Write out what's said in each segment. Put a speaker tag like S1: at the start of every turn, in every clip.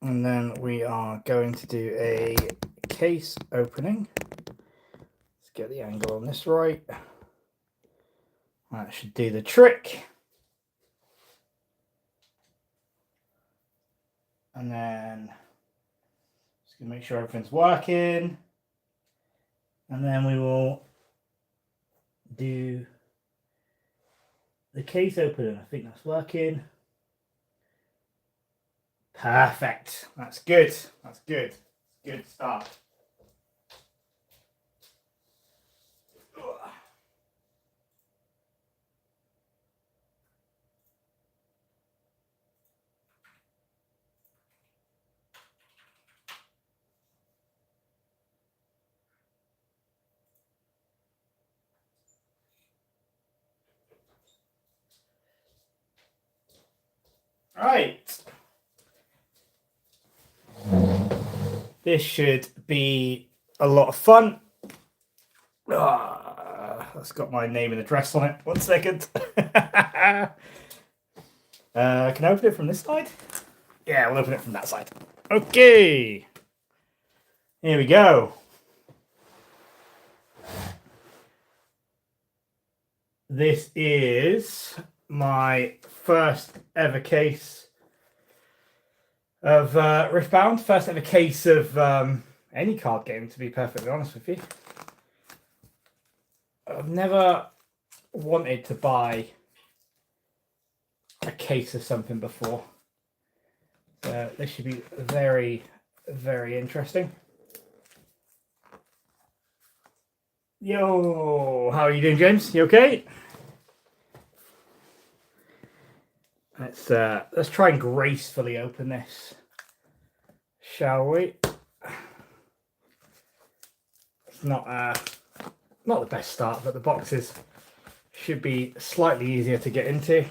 S1: And then we are going to do a case opening. Let's get the angle on this right. That should do the trick. And then just gonna make sure everything's working. And then we will do the case opening. I think that's working. Perfect. That's good. That's good. Good start. Right. This should be a lot of fun. That's got my name and address on it. 1 second. Can I open it from this side? Yeah, we'll open it from that side. Okay. Here we go. This is my first ever case of Riftbound. First ever case of any card game, to be perfectly honest with you. I've never wanted to buy a case of something before. So this should be very, very interesting. Yo, how are you doing, James? You okay? Let's try and gracefully open this, shall we? It's not the best start, but the boxes should be slightly easier to get into.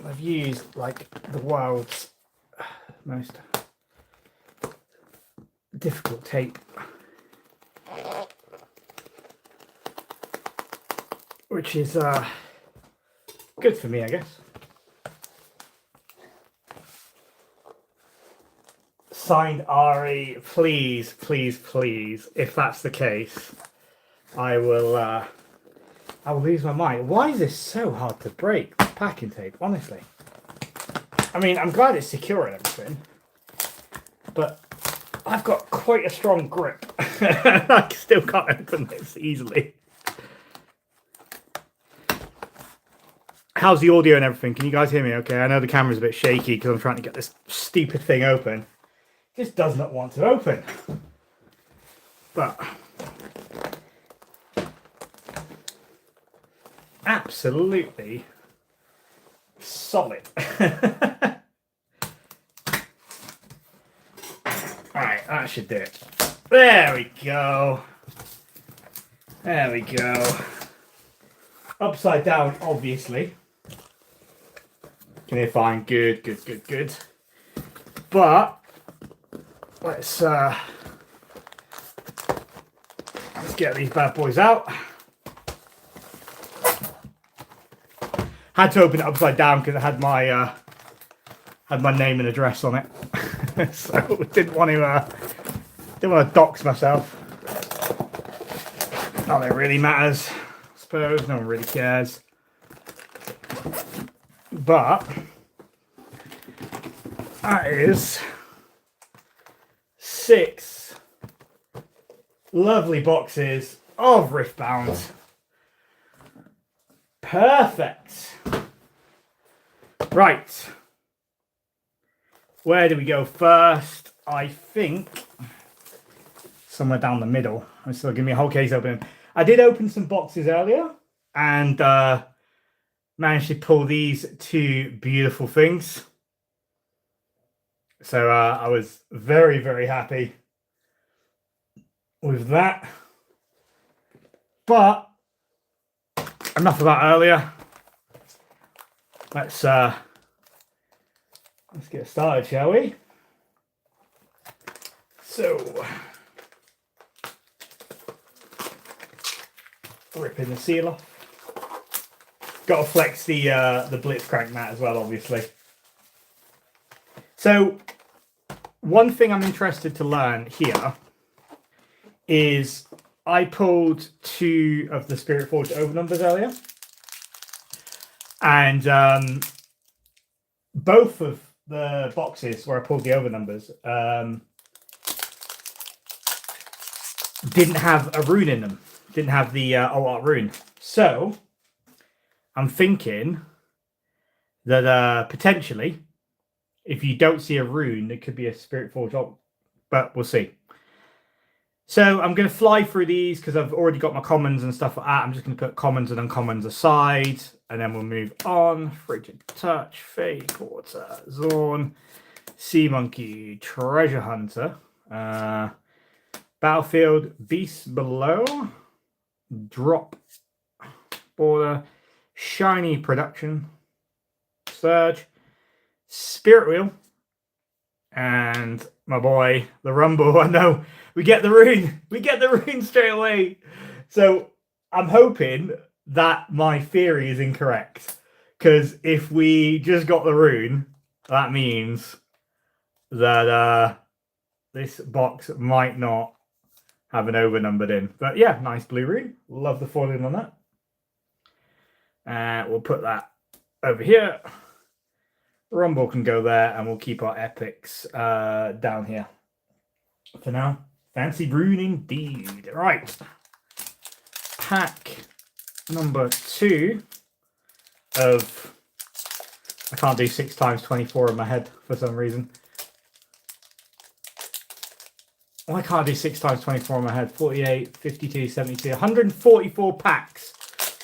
S1: I've used like the world's most difficult tape, which is good for me, I guess. Signed Ari, please, please, please. If that's the case, I will lose my mind. Why is this so hard to break? Packing tape, honestly. I mean, I'm glad it's secure and everything, but I've got quite a strong grip. I still can't open this easily. How's the audio and everything? Can you guys hear me okay? I know the camera's a bit shaky because I'm trying to get this stupid thing open. It just does not want to open. But absolutely solid. Alright, that should do it. There we go. There we go. Upside down, obviously. Can you find good, good, good, good. But let's get these bad boys out. Had to open it upside down because it had my name and address on it. So didn't want to dox myself. Not that it really matters, I suppose. No one really cares. But that is 6 lovely boxes of Riftbound. Perfect. Right. Where do we go first? I think somewhere down the middle. I'm still giving me a whole case opening. I did open some boxes earlier and managed to pull these 2 beautiful things. So I was very, very happy with that. But enough about earlier. Let's get started, shall we? So, ripping the seal off. Got to flex the Blitz crank mat as well, obviously. So one thing I'm interested to learn here is I pulled 2 of the Spiritforged over numbers earlier, and both of the boxes where I pulled the over numbers didn't have a rune in them, didn't have the art rune. So I'm thinking that potentially, if you don't see a rune, it could be a Spiritforged alt, but we'll see. So I'm going to fly through these because I've already got my commons and stuff like that. I'm just going to put commons and uncommons aside, and then we'll move on. Frigid Touch, Fade Porter, Zorn, Sea Monkey, Treasure Hunter, Battlefield, Beast Below, Drop, Border, Shiny Production, Surge, Spirit Wheel, and my boy, the Rumble. I know we get the rune. We get the rune straight away. So I'm hoping that my theory is incorrect. Because if we just got the rune, that means that this box might not have an overnumbered in. But yeah, nice blue rune. Love the foiling on that. We'll put that over here. Rumble can go there, and we'll keep our epics down here for now. Fancy rune indeed. Right. Pack number 2 of... I can't do 6 times 24 in my head for some reason. Why can't I do 6 times 24 in my head? 48, 52, 72, 144 packs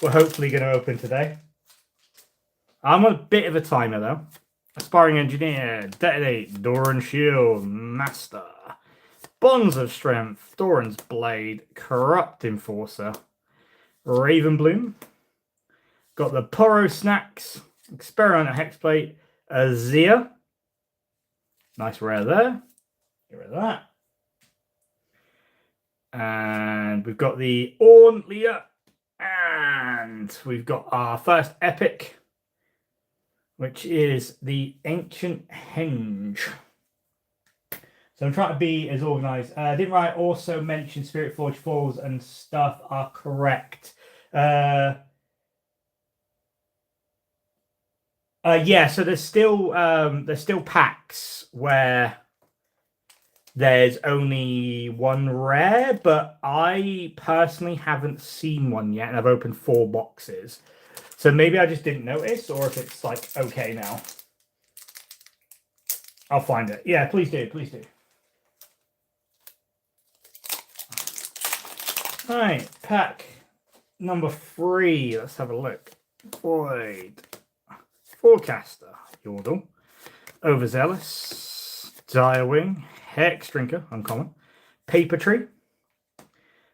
S1: we're hopefully going to open today. I'm a bit of a timer though. Aspiring Engineer, Detonate, Doran Shield, Master, Bonds of Strength, Doran's Blade, Corrupt Enforcer, Raven Bloom. Got the Poro Snacks, Experimental Hexplate, Azir. Nice rare there. Get rid of that. And we've got the Orn Leader. And we've got our first epic, which is the Ancient Henge. So I'm trying to be as organised. Didn't I also mention Spiritforged Falls and stuff are correct? Yeah, so there's still packs where there's only one rare, but I personally haven't seen one yet, and I've opened 4 boxes. So maybe I just didn't notice, or if it's like okay now. I'll find it. Yeah, please do, please do. Alright, pack number 3. Let's have a look. Void, Forecaster, Yordle, Overzealous, Direwing, Hex Drinker, uncommon, Paper Tree.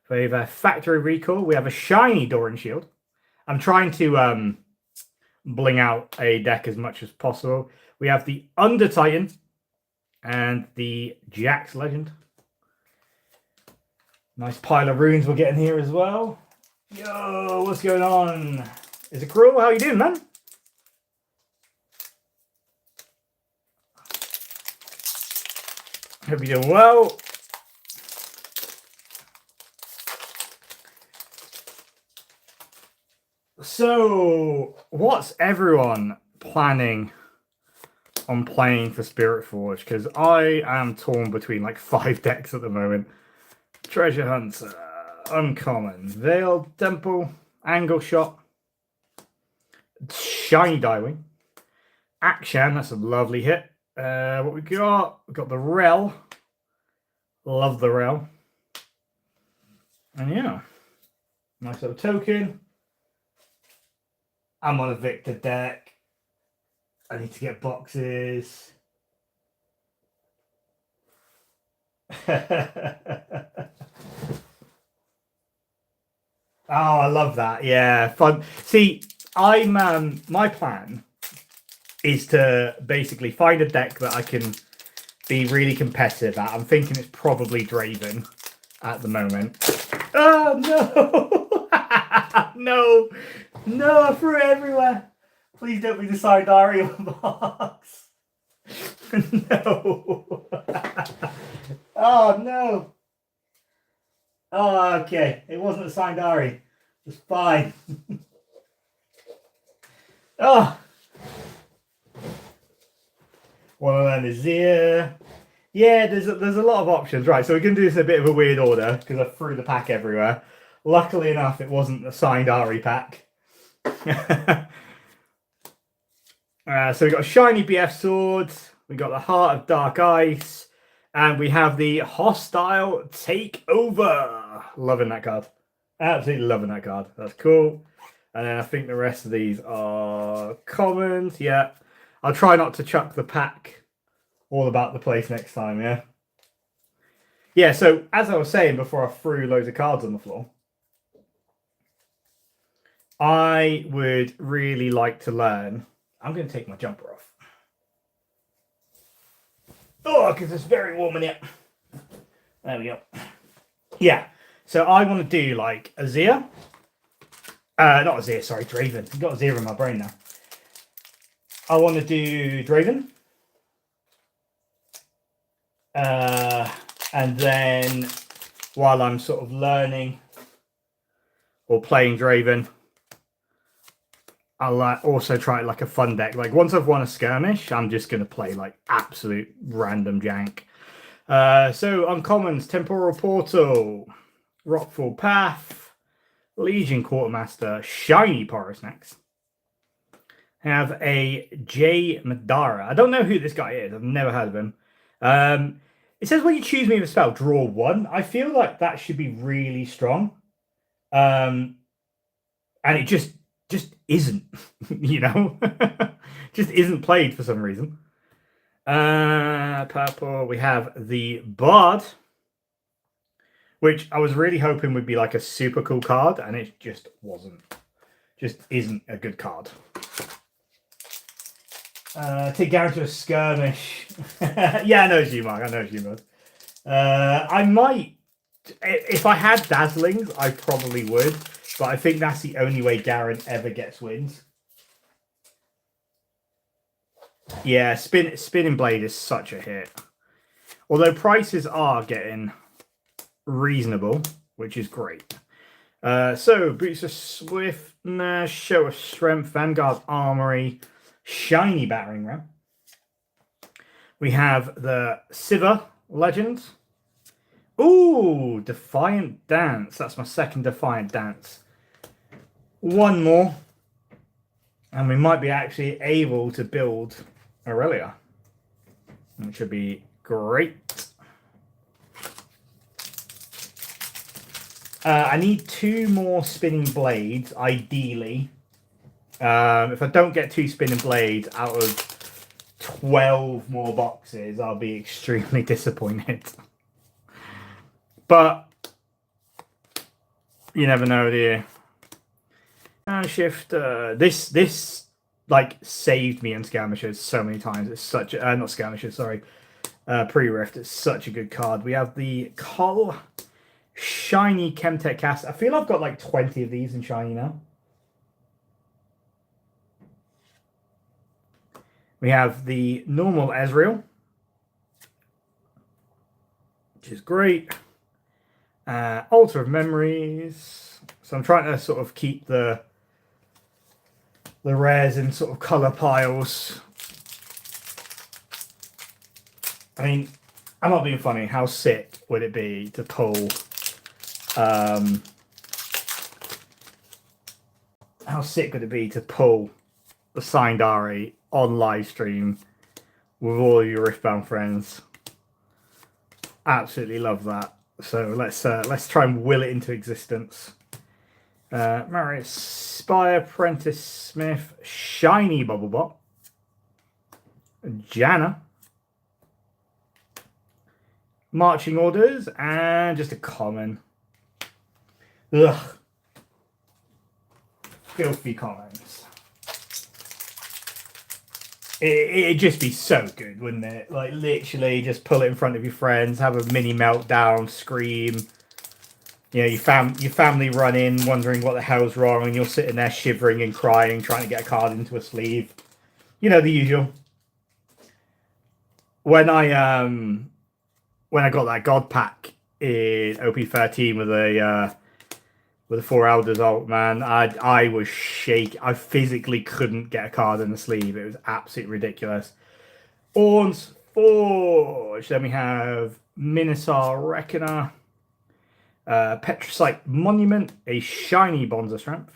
S1: We have a Factory Recall. We have a shiny Doran Shield. I'm trying to bling out a deck as much as possible. We have the Under Titan and the Jax Legend. Nice pile of runes we're getting here as well. Yo, what's going on? Is it Cruel? How you doing, man? Hope you're doing well. So, what's everyone planning on playing for Spiritforged? Because I am torn between like 5 decks at the moment. Treasure Hunter, Uncommon, Veiled Temple, Angle Shot, Shiny Direwing, Akshan, that's a lovely hit. What we got? We've got the Rel. Love the Rel. And yeah, nice little token. I'm on a Victor deck. I need to get boxes. Oh, I love that. Yeah, fun. See, I'm my plan is to basically find a deck that I can be really competitive at. I'm thinking it's probably Draven at the moment. Oh no! No, no, I threw it everywhere. Please don't be the Sidereal box. No. Oh, no. Oh, okay. It wasn't a signed Ari. It's fine. Oh. One of them is here. Yeah, there's a lot of options. Right, so we can do this in a bit of a weird order because I threw the pack everywhere. Luckily enough, it wasn't a signed Ari pack. So we got a shiny BF sword. We got the Heart of Dark Ice. And we have the Hostile Takeover. Loving that card. Absolutely loving that card. That's cool. And then I think the rest of these are commons. Yeah. I'll try not to chuck the pack all about the place next time, yeah? Yeah, so as I was saying before I threw loads of cards on the floor, I would really like to learn. I'm going to take my jumper off. Oh, because it's very warm in here. There we go. Yeah, so I want to do like Azir. Not Azir, sorry, Draven. I've got Azir in my brain now. I want to do Draven. And then while I'm sort of learning or playing Draven, I'll also try like a fun deck. Like once I've won a skirmish, I'm just going to play like absolute random jank. So uncommons, Temporal Portal, Rockfall Path, Legion Quartermaster, Shiny Porosnax. Have a J Madara. I don't know who this guy is. I've never heard of him. It says when you choose me with a spell, draw one. I feel like that should be really strong. And it just isn't, you know? Just isn't played for some reason. Purple, we have the Bard, which I was really hoping would be like a super cool card, and it just wasn't. Just isn't a good card. Take guarantee a skirmish. Yeah, I know you, Mark. I know you, Mark. I might, if I had Dazzlings, I probably would, but I think that's the only way Garen ever gets wins. Yeah, Spinning Blade is such a hit. Although prices are getting reasonable, which is great. So, Boots of Swiftness, Show of Strength, Vanguard Armory, Shiny Battering Ram. We have the Siva Legend. Ooh, Defiant Dance. That's my second Defiant Dance. One more. And we might be actually able to build Aurelia, which would be great. I need 2 more Spinning Blades, ideally. If I don't get 2 Spinning Blades out of 12 more boxes, I'll be extremely disappointed. But you never know, do you? Shift. This like saved me in skirmishes so many times. It's such a, not skirmishes, sorry. Pre-Rift. It's such a good card. We have the Cull Shiny Chemtech Cast. I feel I've got like 20 of these in shiny now. We have the normal Ezreal, which is great. Altar of Memories. So I'm trying to sort of keep the rares in sort of colour piles. I mean, I'm not being funny. How sick would it be to pull? How sick would it be to pull the signed Ari on live stream with all of your Riftbound friends? Absolutely love that. So let's try and will it into existence. Marius Spire, Prentice Smith, Shiny Bubblebot, Janna, Marching Orders, and just a common. Ugh. Filthy commons. It'd just be so good, wouldn't it? Like, literally just pull it in front of your friends, have a mini meltdown, scream. You know, your family run in, wondering what the hell's wrong, and you're sitting there shivering and crying, trying to get a card into a sleeve. You know, the usual. when I got that God pack in OP13 with a 4 Elders ult, man, I was shaking. I physically couldn't get a card in the sleeve. It was absolutely ridiculous. Orn's Forge. Then we have Minotaur Reckoner, Petrocyte Monument, a shiny Bonza Strength,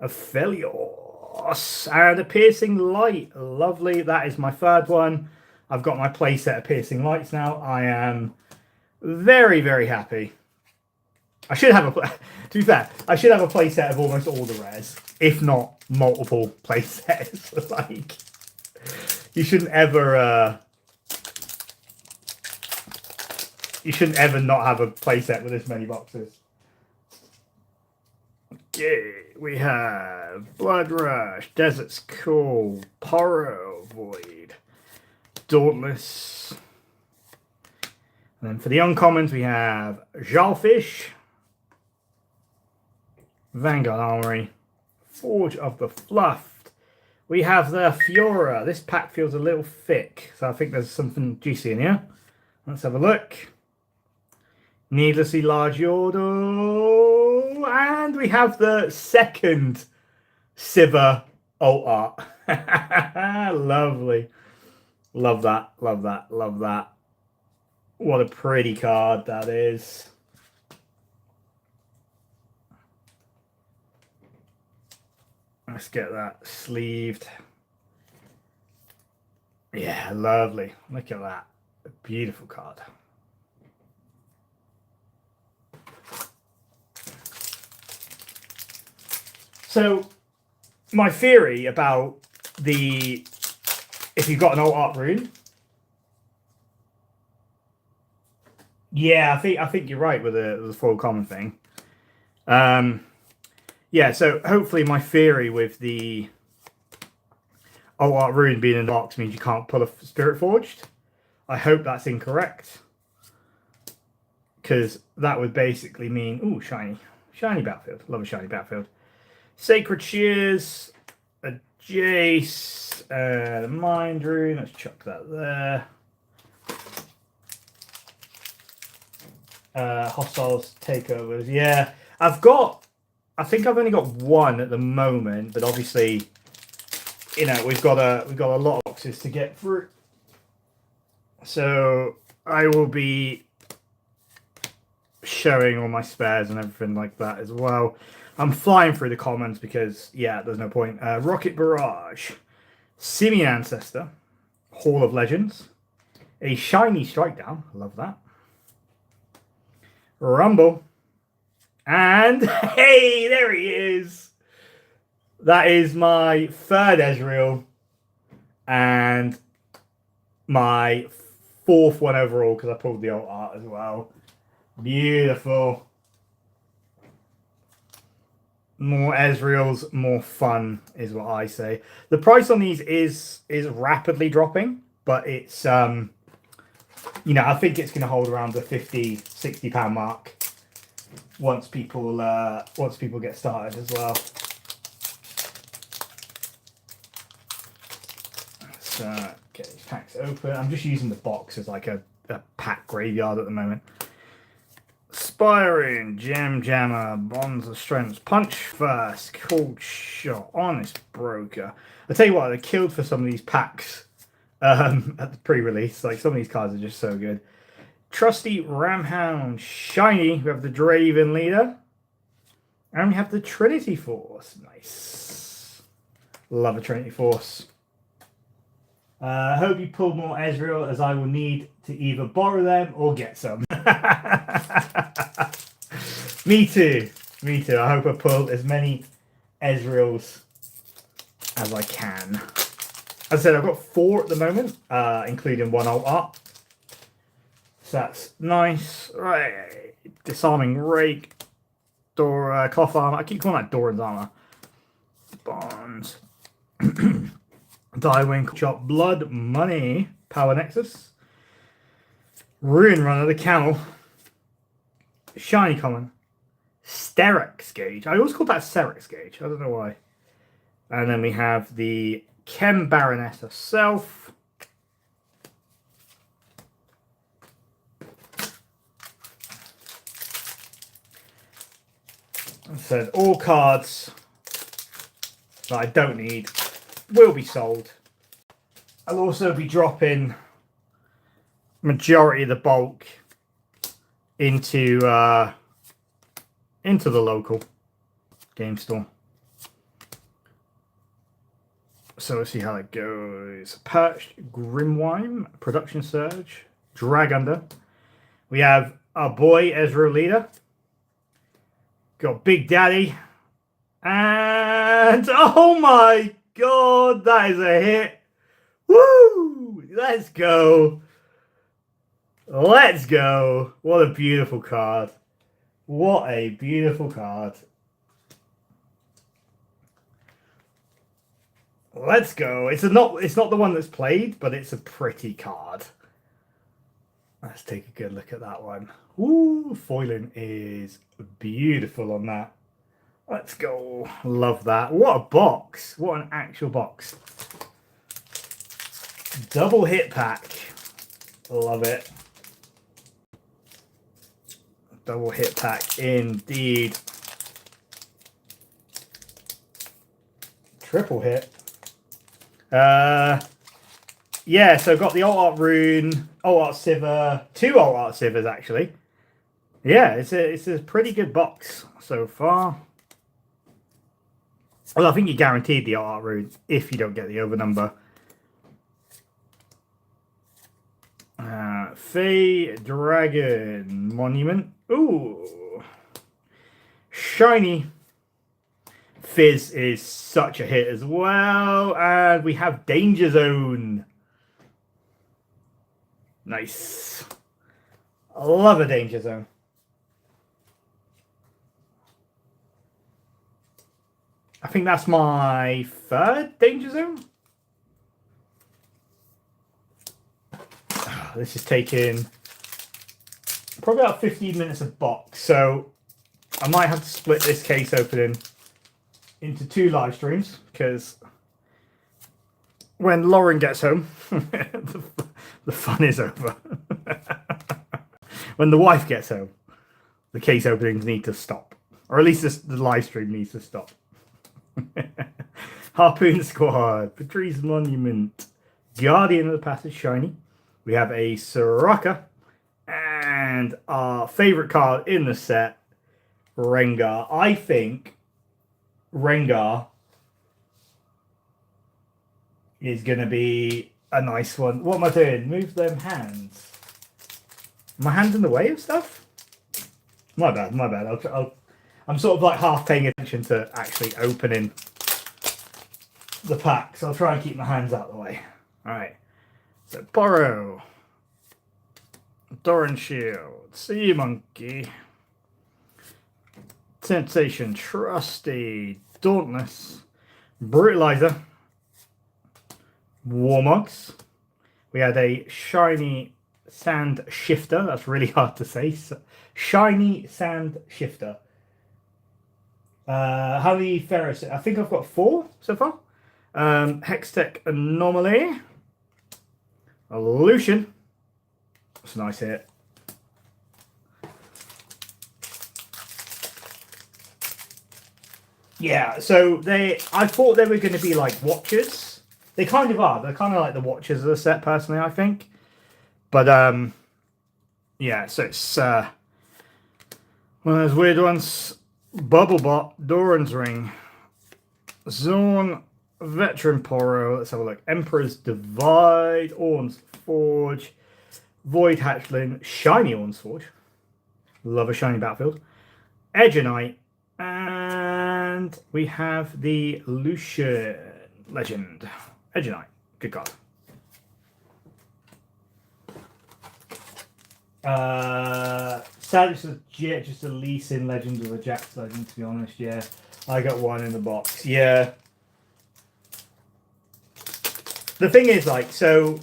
S1: a Phelios, and a Piercing Light. Lovely. That is my third one. I've got my playset of Piercing Lights now. I am very, very happy. I should have to be fair, I should have a playset of almost all the rares, if not multiple playsets. Like, you shouldn't ever not have a playset with this many boxes. Okay, we have Blood Rush, Desert's Call, Poro Void, Dauntless. And then for the uncommons, we have Jarfish, Vanguard Armory, Forge of the Fluffed. We have the Fiora. This pack feels a little thick, so I think there's something juicy in here. Let's have a look. Needlessly Large Yordle. And we have the second Sivir alt art. Lovely. Love that, love that, love that. What a pretty card that is. Let's get that sleeved. Yeah, lovely. Look at that. A beautiful card. So, my theory about if you've got an alt art rune, yeah, I think you're right with the full common thing. Yeah, so hopefully my theory with the alt art rune being in the box means you can't pull a Spiritforged. I hope that's incorrect, because that would basically mean, ooh, shiny Battlefield. Love a shiny Battlefield. Sacred Shears, a Jace, the Mind Rune. Let's chuck that there. Hostiles Takeovers. Yeah, I think I've only got one at the moment, but obviously, you know, we've got a lot of boxes to get through. So I will be showing all my spares and everything like that as well. I'm flying through the comments because, yeah, there's no point. Rocket Barrage, Simian Ancestor, Hall of Legends, a shiny Strike Down. Love that. Rumble. And, hey, there he is. That is my third Ezreal and my fourth one overall, because I pulled the alt art as well. Beautiful. More Ezreals, more fun is what I say. The price on these is rapidly dropping, but it's you know, I think it's going to hold around the £50-60 mark once people get started as well. So get these packs open. I'm just using the box as like a pack graveyard at the moment. Inspiring, Gem Jammer, Bonds of Strength, Punch First, Cold Shot, Honest Broker. I tell you what, they killed for some of these packs at the pre-release. Like, some of these cards are just so good. Trusty Ramhound, Shiny. We have the Draven Leader. And we have the Trinity Force. Nice. Love a Trinity Force. I hope you pulled more Ezreal, as I will need to either borrow them or get some. Me too. Me too. I hope I pull as many Ezreals as I can. As I said, I've got 4 at the moment, including 1 alt art. So that's nice. Right. Disarming Rake. Cloth Armor. I keep calling that Doran's Armor. Bonds. Diewink, Chop, Blood Money, Power Nexus, Rune Runner, the Camel, Shiny Common, Sterex Gauge. I always call that Sterex Gauge. I don't know why. And then we have the Chem Baroness herself, I said all cards that I don't need will be sold. I'll also be dropping majority of the bulk into the local game store. So let's see how that goes. Perched, Grimwime, Production Surge, Drag Under. We have our boy Ezra Leader. Got Big Daddy. And oh my god, that is a hit. Woo! Let's go. Let's go. What a beautiful card. What a beautiful card. Let's go. It's not the one that's played, but it's a pretty card. Let's take a good look at that one. Ooh, foiling is beautiful on that. Let's go. Love that. What a box. What an actual box. Double hit pack. Love it. Double hit pack indeed. Triple hit. Yeah, so got the Alt Art Rune, Alt Art Sivir, 2 Alt Art Sivirs actually. Yeah, it's a pretty good box so far. Well, I think you're guaranteed the Alt Art Rune if you don't get the over number. Fey Dragon Monument. Ooh. Shiny. Fizz is such a hit as well. And we have Danger Zone. Nice. I love a Danger Zone. I think that's my 3rd Danger Zone. This is taking probably about 15 minutes a box. So I might have to split this case opening into 2 live streams, because when Lauren gets home, the fun is over. When the wife gets home, the case openings need to stop, or at least the live stream needs to stop. Harpoon Squad, Patrice Monument, Guardian of the Passage Shiny. We have a Soraka, and our favourite card in the set, Rengar. I think Rengar is going to be a nice one. What am I doing? Move them hands. My hands in the way of stuff? My bad, my bad. I'm sort of like half paying attention to actually opening the pack, so I'll try and keep my hands out of the way. Alright. So, Borrow. Doran Shield. Sea Monkey. Sensation, Trusty, Dauntless, Brutalizer, Warmogs. We had a Shiny Sand Shifter. That's really hard to say. Shiny Sand Shifter. How many Ferris? I think I've got 4 so far. Hextech Anomaly. Lucian. That's a nice hit. Yeah, so I thought they were going to be like Watchers. They kind of are. They're kind of like the Watchers of the set, personally, I think. But, yeah, so it's one of those weird ones. Bubblebot, Doran's Ring, Zorn, Veteran Poro. Let's have a look. Emperor's Divide, Orn's Forge, Void Hatchling, Shiny Orn's Forge. Love a shiny battlefield. Edgenite. And we have the Lucian Legend. Edgenite. Good card. Sadly, just a Lee Sin Legend or a Jax Legend, to be honest. Yeah, I got 1 in the box. Yeah. The thing is, like, so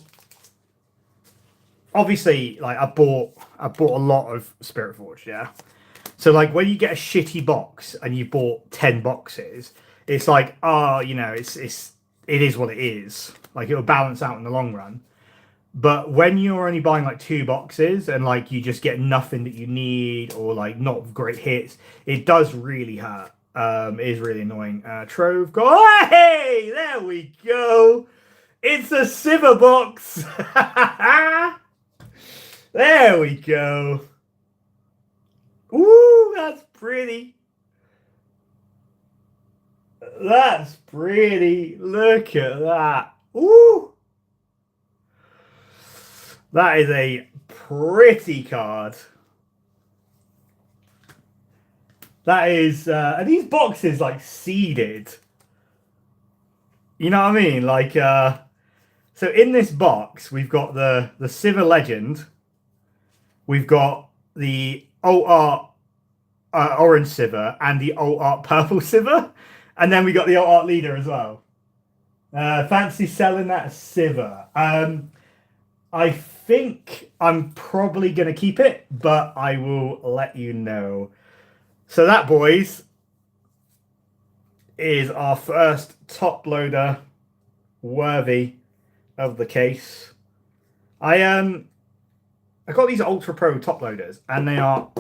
S1: obviously, like, I bought a lot of Spiritforged, yeah. So, like, when you get a shitty box and you bought 10 boxes, it's like, oh, you know, it is what it is. Like, it'll balance out in the long run. But when you're only buying like 2 boxes and like you just get nothing that you need or like not great hits, it does really hurt. It is really annoying. Trove, go. Hey, there we go. It's a Siver box. There we go. Ooh, that's pretty. That's pretty. Look at that. Ooh. That is a pretty card. That is, are these boxes like seeded? You know what I mean? Like, so in this box, we've got the Siver Legend. We've got the Alt Art Orange Siver and the Alt Art Purple Siver. And then we got the Alt Art Leader as well. Fancy selling that Siver. I think I'm probably going to keep it, but I will let you know. So that, boys, is our first top loader worthy of the case. I got these Ultra Pro top loaders, and they are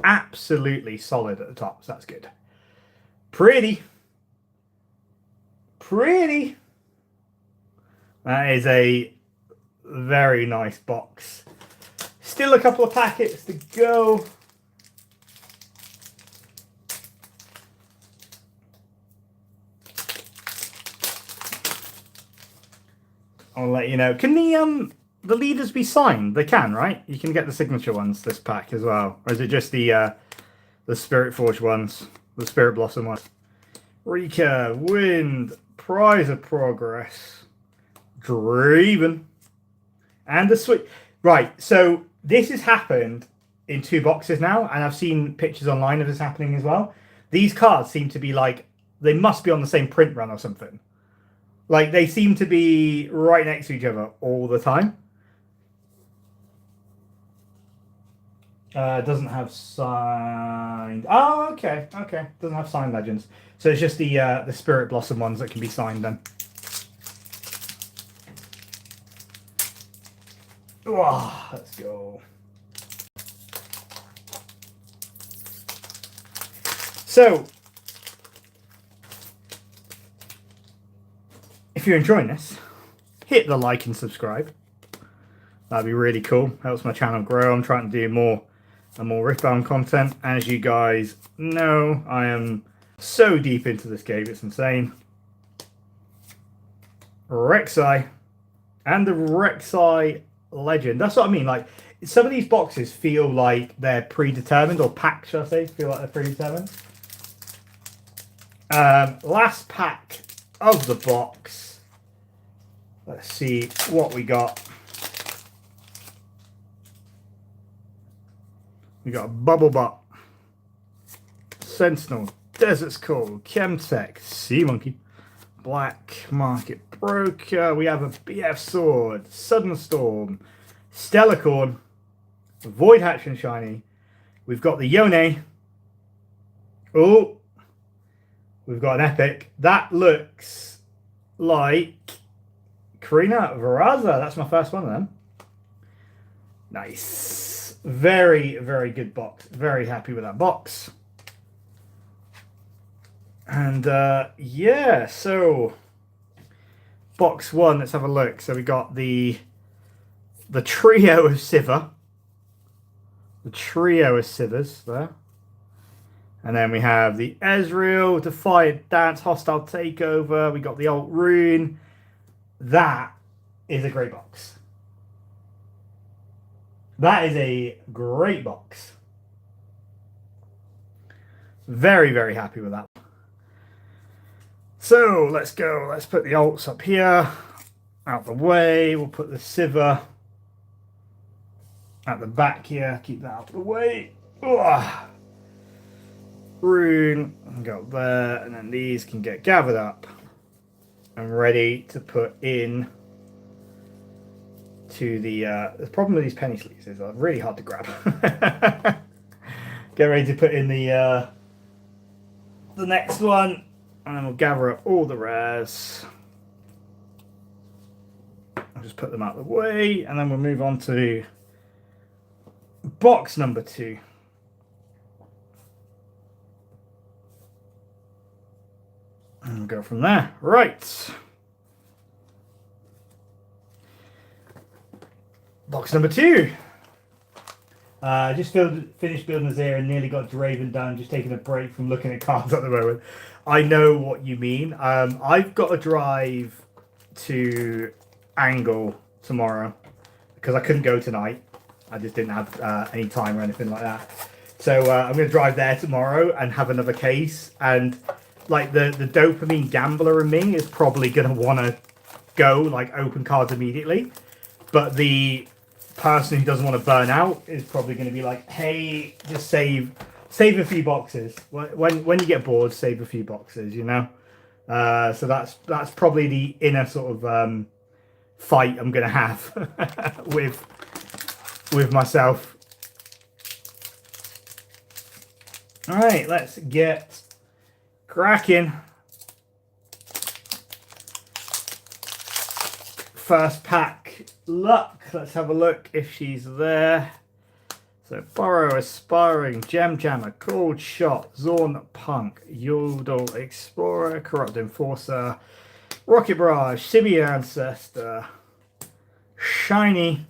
S1: absolutely solid at the top, so that's good. Pretty. That is a very nice box. Still a couple of packets to go. I'll let you know. Can the leaders be signed? They can, right? You can get the signature ones this pack as well, or is it just the Spiritforged ones, the Spirit Blossom ones? Rika, Wind, Prize of Progress, Draven, and the Switch. Right, so this has happened in 2 boxes now, and I've seen pictures online of this happening as well. These cards seem to be like, they must be on the same print run or something. Like, they seem to be right next to each other all the time. Doesn't have signed. Oh, okay. Doesn't have signed legends. So it's just the Spirit Blossom ones that can be signed then. Oh, let's go. So, if you're enjoying this, hit the like and subscribe. That'd be really cool. Helps my channel grow. I'm trying to do more and more Riftbound content. As you guys know, I am so deep into this game, it's insane. Rek'Sai and the Rek'Sai Legend. That's what I mean. Like, some of these boxes feel like they're predetermined, or packs, should I say, feel like they're predetermined. Last pack of the box. Let's see what we got. We got a Bubble Bot, Sentinel, Desert's Call, Chemtech, Sea Monkey, Black Market Broker. We have a BF Sword, Sudden Storm, Stellarcorn, Void Hatch and Shiny. We've got the Yone. Oh, we've got an Epic. That looks like Karina Varaza. That's my first one of them. Nice. Very, very good box. Very happy with that box. And yeah, so box 1, let's have a look. So we got the trio of Siver. The trio of Sivers there. And then we have the Ezreal, Defiant Dance, Hostile Takeover. We got the Alt Rune. That is a great box. That is a great box. Very, very happy with that. So let's go. Let's put the alts up here, out the way. We'll put the Siver at the back here. Keep that out of the way. Ugh. Rune, go there, and then these can get gathered up and ready to put in to the problem with these penny sleeves is they're really hard to grab. Get ready to put in the next one, and then we'll gather up all the rares. just put them out of the way, and then we'll move on to box number 2. And we'll go from there. Right. Box number 2. Just finished building this here and nearly got Draven done. Just taking a break from looking at cards at the moment. I know what you mean. I've got to drive to Angle tomorrow because I couldn't go tonight. I just didn't have any time or anything like that. So I'm going to drive there tomorrow and have another case. And like the dopamine gambler in me is probably going to want to go like open cards immediately. But the person who doesn't want to burn out is probably going to be like, hey, just save a few boxes. When you get bored, save a few boxes, you know. So that's probably the inner sort of fight I'm going to have with myself. All right, let's get cracking. First pack luck. Let's have a look if she's there. So Burrow, Aspiring, Gem Jammer, Cold Shot, Zorn Punk, Yodel Explorer, Corrupt Enforcer, Rocket Barrage, Simian Ancestor, Shiny,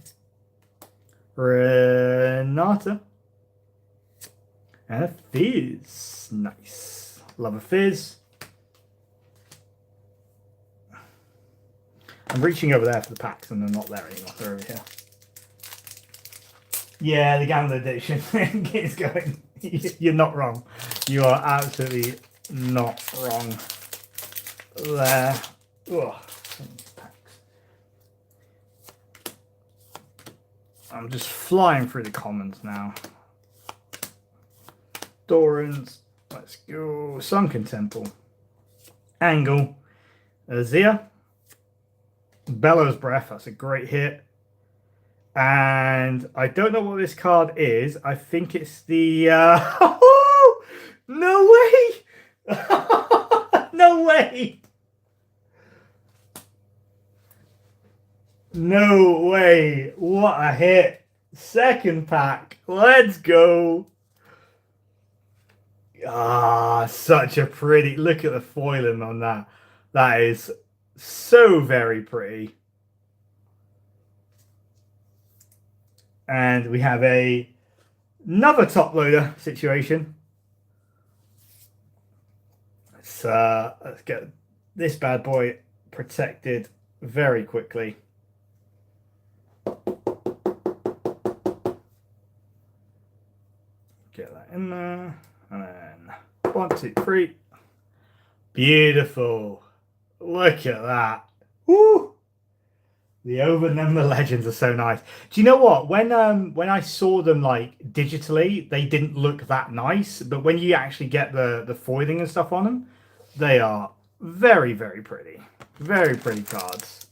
S1: Renata, and a Fizz. Nice. Love a Fizz. I'm reaching over there for the packs and they're not there anymore. They're over here. Yeah, the gambler addiction is going. You're not wrong. You are absolutely not wrong there. Ugh. I'm just flying through the commons now. Dorans. Let's go. Sunken Temple. Angle. Azir. Bellows Breath. That's a great hit. And I don't know what this card is. I think it's the... no way! No way! No way! What a hit! Second pack. Let's go! Ah, such a pretty... Look at the foiling on that. That is so very pretty. And we have another top loader situation. Let's get this bad boy protected very quickly. Get that in there. And then 1, 2, 3. Beautiful. Look at that. Woo! The Overnumber Legends are so nice. Do you know what? When I saw them like digitally, they didn't look that nice. But when you actually get the foiling and stuff on them, they are very, very pretty. Very pretty cards.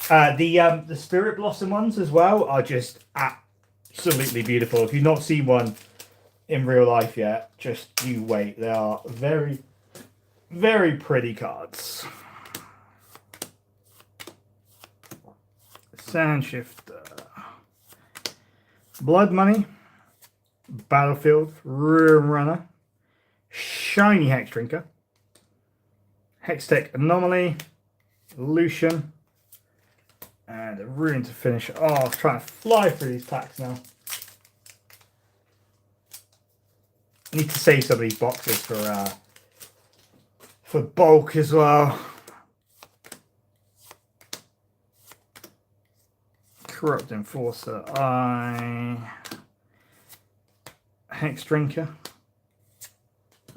S1: The Spirit Blossom ones as well are just absolutely beautiful. If you've not seen one in real life yet, just you wait. They are very, very pretty cards. Sandshifter, Blood Money, Battlefield, Ruin Runner, Shiny Hex Drinker, Hextech Anomaly, Lucian, and a Rune to finish it off. Trying to fly through these packs now. I need to save some of these boxes for bulk as well. Corrupt Enforcer, Hex Drinker,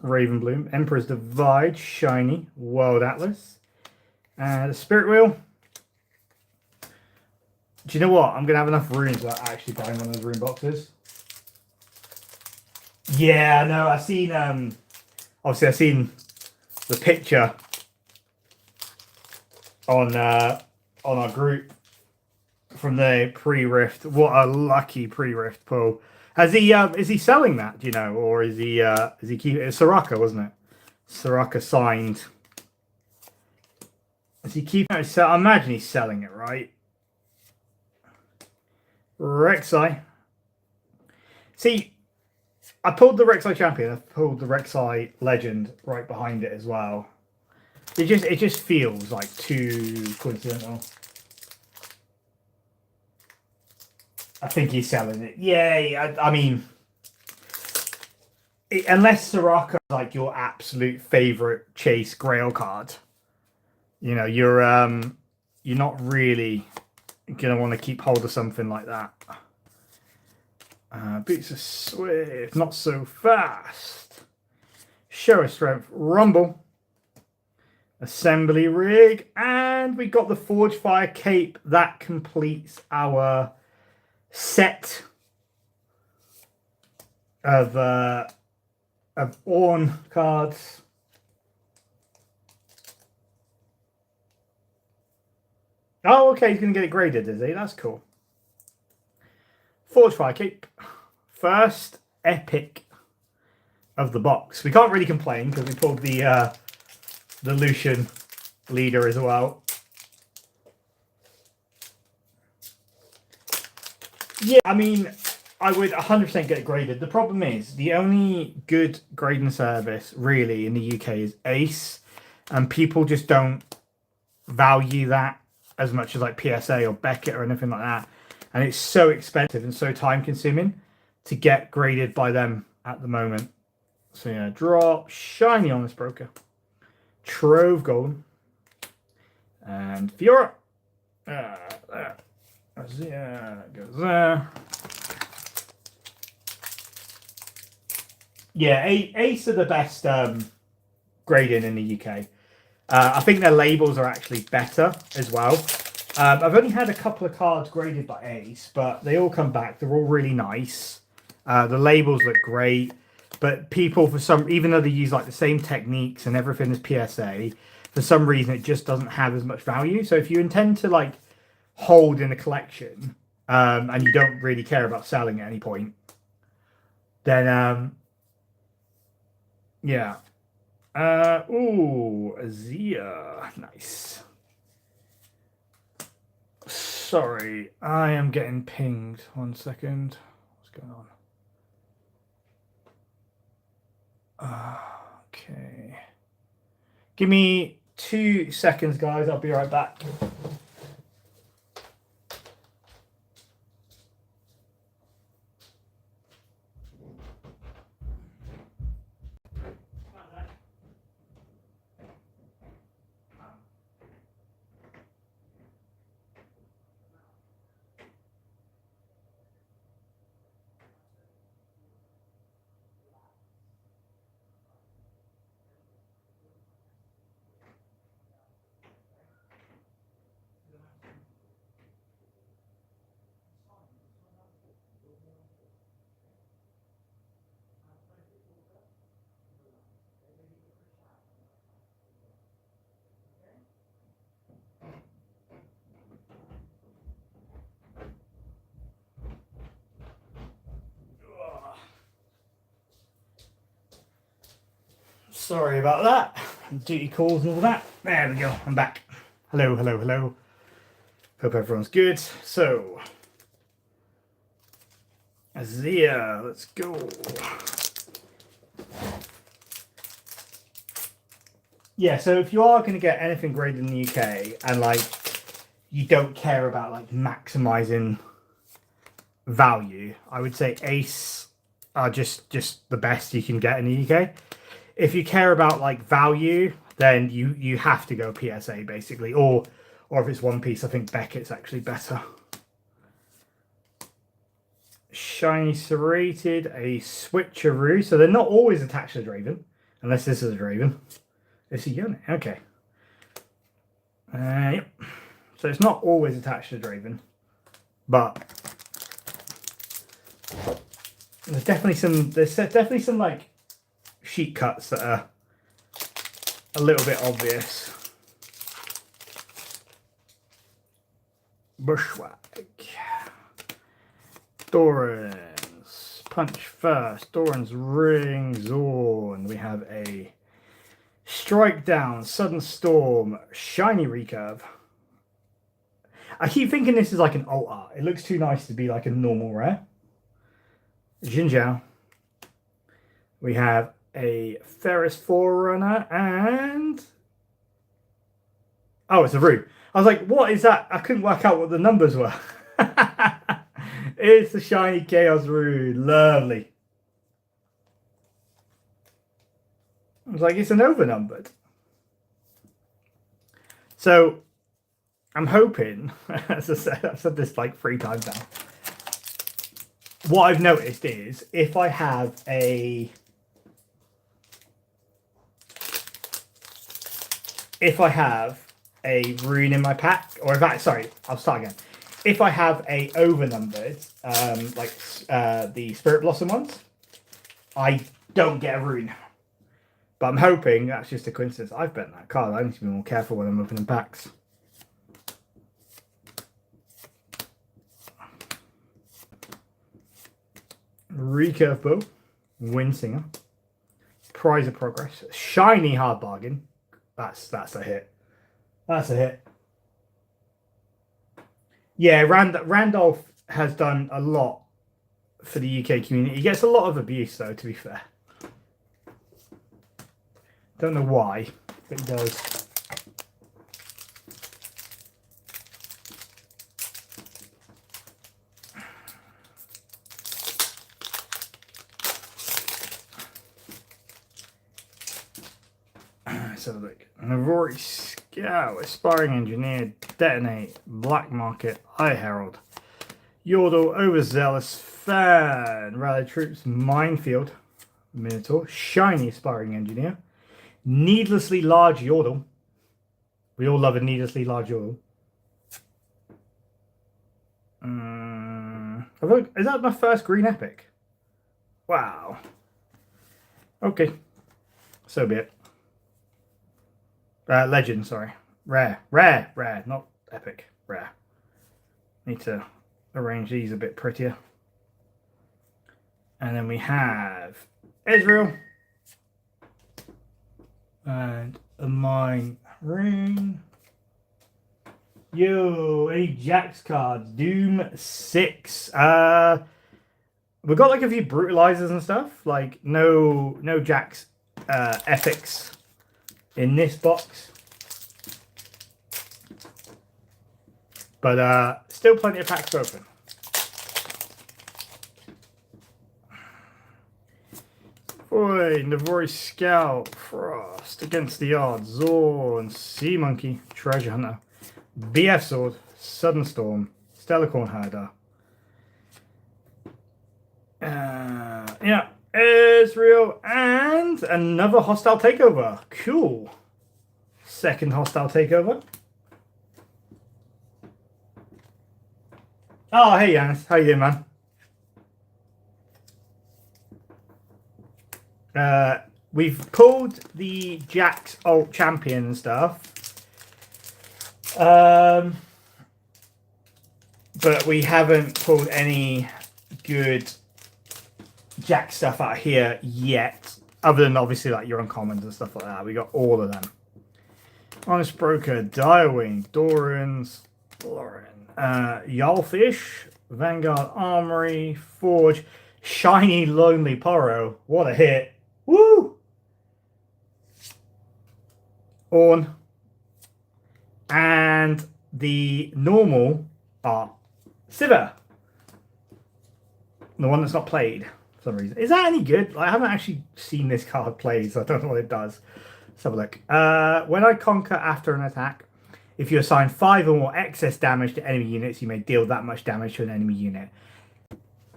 S1: Ravenbloom, Emperor's Divide, Shiny, World Atlas, and a Spirit Wheel. Do you know what? I'm going to have enough runes without actually buying one of those rune boxes. Yeah, no, I've seen, obviously I've seen the picture on our group from the pre-rift. What a lucky pre-rift pull. Has he is he selling that, do you know, or is he keeping it? Soraka, wasn't it? Soraka signed Is he keeping it? So I imagine he's selling it, right? Rek'Sai. See, I pulled the Rek'Sai champion. I pulled the Rek'Sai legend right behind it as well. It just feels like too coincidental. I think he's selling it. Yeah, I mean, unless Soraka is like your absolute favorite chase Grail card, you know, you're not really gonna want to keep hold of something like that. Boots are swift, not so fast. Show of strength, rumble. Assembly rig, and we got the Forge Fire cape. That completes our set of Ornn cards. Oh, okay, he's going to get it graded, is he? That's cool. Forge Fire cape. First epic of the box. We can't really complain because we pulled the Lucian leader as well. Yeah, I mean, I would 100% get it graded. The problem is, the only good grading service really in the UK is Ace, and people just don't value that as much as like PSA or Beckett or anything like that. And it's so expensive and so time consuming to get graded by them at the moment. So yeah, draw shiny on this broker. Trove Golden. And Fiora. There. Yeah, goes there. Yeah, Ace are the best grading in the UK. I think their labels are actually better as well. I've only had a couple of cards graded by Ace, but they all come back. They're all really nice. The labels look great, but people, for some, even though they use like the same techniques and everything as PSA, for some reason it just doesn't have as much value. So if you intend to like hold in a collection and you don't really care about selling at any point, then yeah. Ooh, Azia, nice. Sorry, I am getting pinged. 1 second. What's going on? Okay. Give me 2 seconds, guys. I'll be right back. Sorry about that. Duty calls and all that. There we go. I'm back. Hello, hello, hello. Hope everyone's good. So, Azia, let's go. Yeah, so if you are going to get anything graded in the UK and like you don't care about like maximizing value, I would say Ace are just the best you can get in the UK. If you care about like value, then you have to go PSA basically, or if it's One Piece, I think Beckett's actually better. Shiny Serrated, a Switcheroo. So they're not always attached to the Draven, unless this is a Draven. It's a unit, okay. Yep. So it's not always attached to the Draven, but there's definitely some like sheet cuts that are a little bit obvious. Bushwhack. Doran's. Punch first. Doran's Ring. Zorn. We have a Strike Down, Sudden Storm, Shiny Recurve. I keep thinking this is like an alt art. It looks too nice to be like a normal rare. Jinjiao. We have a Ferris Forerunner and... oh, it's a Rue. I was like, what is that? I couldn't work out what the numbers were. It's the Shiny Chaos Rue. Lovely. I was like, it's an overnumbered. So, I'm hoping, as I said, I've said this like 3 times now. What I've noticed is if I have a rune in my pack, or if I, sorry, I'll start again. If I have a overnumbered, like the Spirit Blossom ones, I don't get a rune. But I'm hoping that's just a coincidence. I've bet that card. I need to be more careful when I'm opening packs. Recurve Bow, Windsinger, Prize of Progress, Shiny Hard Bargain. That's a hit. That's a hit. Yeah, Randolph has done a lot for the UK community. He gets a lot of abuse, though, to be fair. Don't know why, but he does. So look, Navori Scout, Aspiring Engineer, Detonate, Black Market, Eye Herald, Yordle, Overzealous, Fan, Rally Troops, Minefield, Minotaur, Shiny Aspiring Engineer, Needlessly Large Yordle. We all love a needlessly large Yordle. Is that my first green epic? Wow. Okay. So be it. Legend, sorry. Rare, not epic. Rare. Need to arrange these a bit prettier. And then we have Ezreal. And a Mine Ring. Yo, any Jax cards? Doom 6. We got like a few brutalizers and stuff. Like no Jax epics in this box. But still plenty of packs to open. Boy, Navori Scout, Frost, Against the Odds, Zorn, Sea Monkey, Treasure Hunter, BF Sword, Sudden Storm, Stellarcorn Herder. Yeah, Ezreal, and another Hostile Takeover. Cool. Second Hostile Takeover. Oh, hey, Yanis. How you doing, man? We've pulled the Jax Alt Champion and stuff. But we haven't pulled any good Jax stuff out here yet. Other than obviously like your uncommons and stuff like that. We got all of them. Honest Broker, Direwing, Dorans, Lauren, Yalfish, Vanguard Armory, Forge, Shiny Lonely Poro. What a hit. Woo! Ornn. And the normal art. Sivir. The one that's not played for some reason. Is that any good? I haven't actually seen this card played, so I don't know what it does. Let's have a look. When I conquer after an attack, if you assign 5 or more excess damage to enemy units, you may deal that much damage to an enemy unit.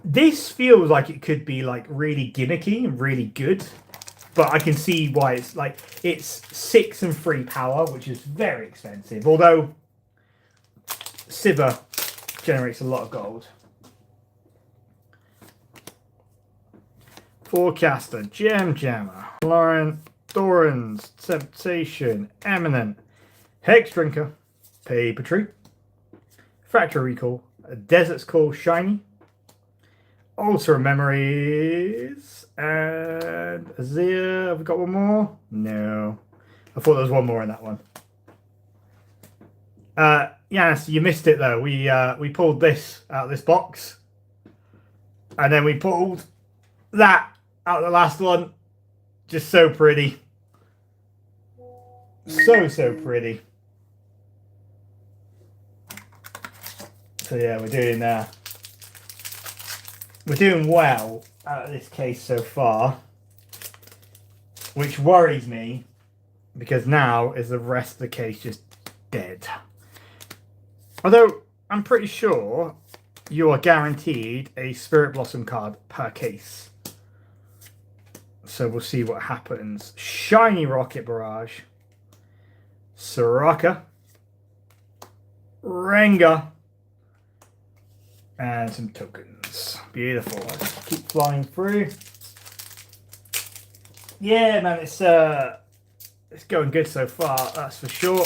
S1: This feels like it could be like really gimmicky and really good, but I can see why it's like it's 6 and 3 power, which is very expensive. Although Sivir generates a lot of gold. Forecaster, Gem Jammer, Lauren, Dorans, Temptation, Eminent, Hex Drinker, Paper Tree, Factory Recall, Desert's Call Shiny, Altar of Memories, and Azir. Have we got one more? No. I thought there was one more in that one. Yes, you missed it though. We pulled this out of this box, and then we pulled that out of the last one. Just so pretty. So pretty. So yeah, we're doing well out of this case so far, which worries me because now is the rest of the case just dead. Although I'm pretty sure you are guaranteed a Spirit Blossom card per case. So we'll see what happens. Shiny Rocket Barrage, Soraka, Rengar, and some tokens. Beautiful. Let's keep flying through. Yeah, man, it's going good so far, that's for sure.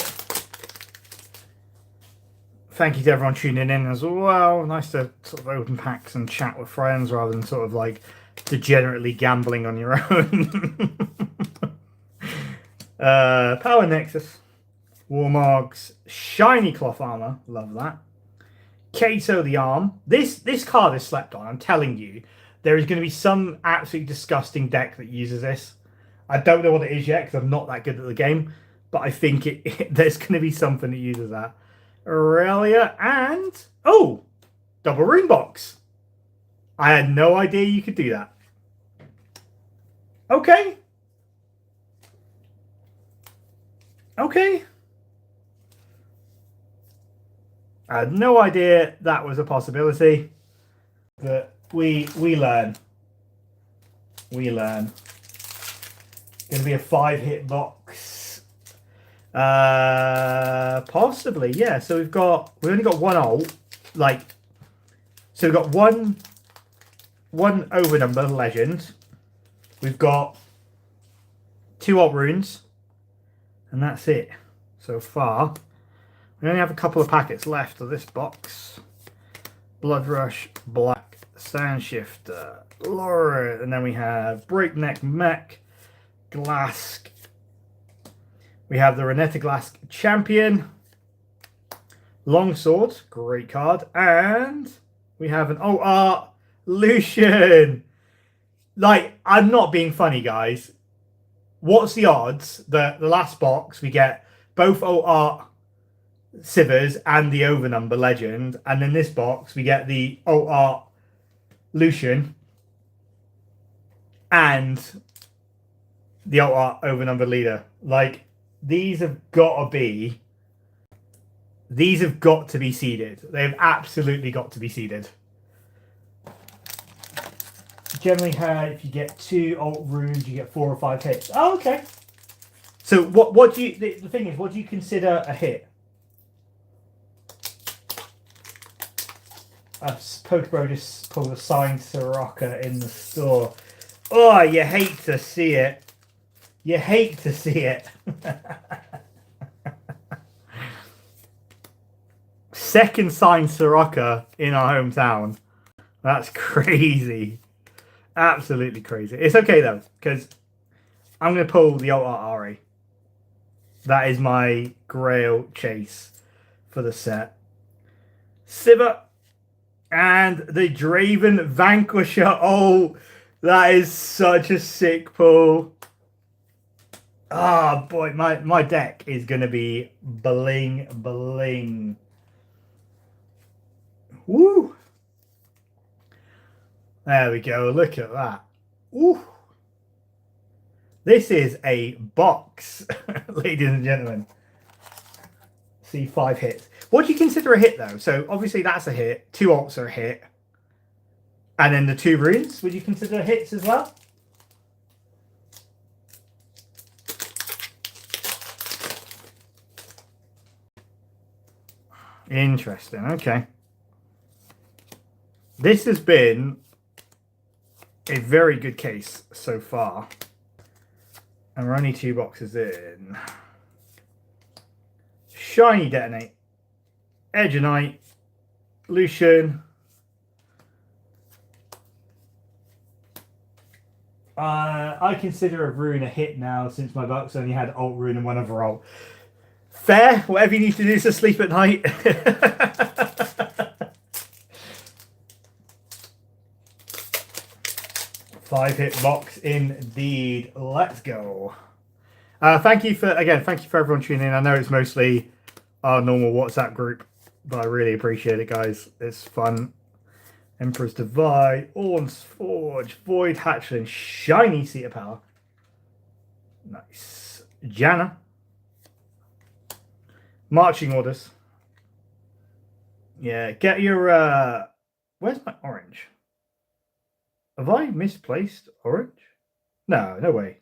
S1: Thank you to everyone tuning in as well. Nice to sort of open packs and chat with friends rather than sort of like degenerately gambling on your own. Power Nexus, Warmogs, Shiny Cloth Armor, love that. Kato the Arm. This card is slept on, I'm telling you. There is going to be some absolutely disgusting deck that uses this. I don't know what it is yet because I'm not that good at the game, but I think there's going to be something that uses that. Aurelia and double rune box. I had no idea you could do that. Okay. I had no idea that was a possibility, but we learn. We learn. Going to be a 5-hit box. Possibly, yeah. So we only got one ult, so we've got one overnumber legend. We've got 2 ult runes, and that's it so far. We only have a couple of packets left of this box. Blood Rush, Black, Sand Shifter, Laura, and then we have Breakneck Mech, Glask. We have the Renetta Glask Champion, Longsword, great card, and we have an art Lucian. Like, I'm not being funny, guys. What's the odds that the last box we get both art Sivers and the overnumber legend, and in this box we get the art Lucian and the art overnumber leader? Like, these have got to be seeded. They've absolutely got to be seeded. Generally, if you get 2 alt runes, you get 4 or 5 hits. Oh, okay. So what do you? The thing is, what do you consider a hit? Pokebro just pulled a signed Soraka in the store. Oh, you hate to see it. You hate to see it. Second signed Soraka in our hometown. That's crazy. Absolutely crazy. It's okay though, because I'm going to pull the Alt Ari. That is my grail chase for the set. Sivir and the Draven Vanquisher. Oh, that is such a sick pull. Ah, boy, my deck is going to be bling, bling. Woo! There we go. Look at that. Ooh. This is a box, ladies and gentlemen. See, 5 hits. What do you consider a hit, though? So, obviously, that's a hit. 2 alts are a hit. And then the 2 runes, would you consider hits as well? Interesting. Okay. This has been a very good case so far. And we're only 2 boxes in. Shiny Detonate, Edgenite, Lucian, I consider a rune a hit now since my box only had alt rune and one other alt. Fair. Whatever you need to do to sleep at night. 5-hit box indeed. Let's go. Thank you for everyone tuning in. I know it's mostly our normal WhatsApp group, but I really appreciate it, guys. It's fun. Emperor's Divide, Orn's Forge, Void Hatchling, Shiny Seat of Power. Nice. Janna. Marching Orders. Yeah, get your... where's my orange? Have I misplaced orange? No, no way.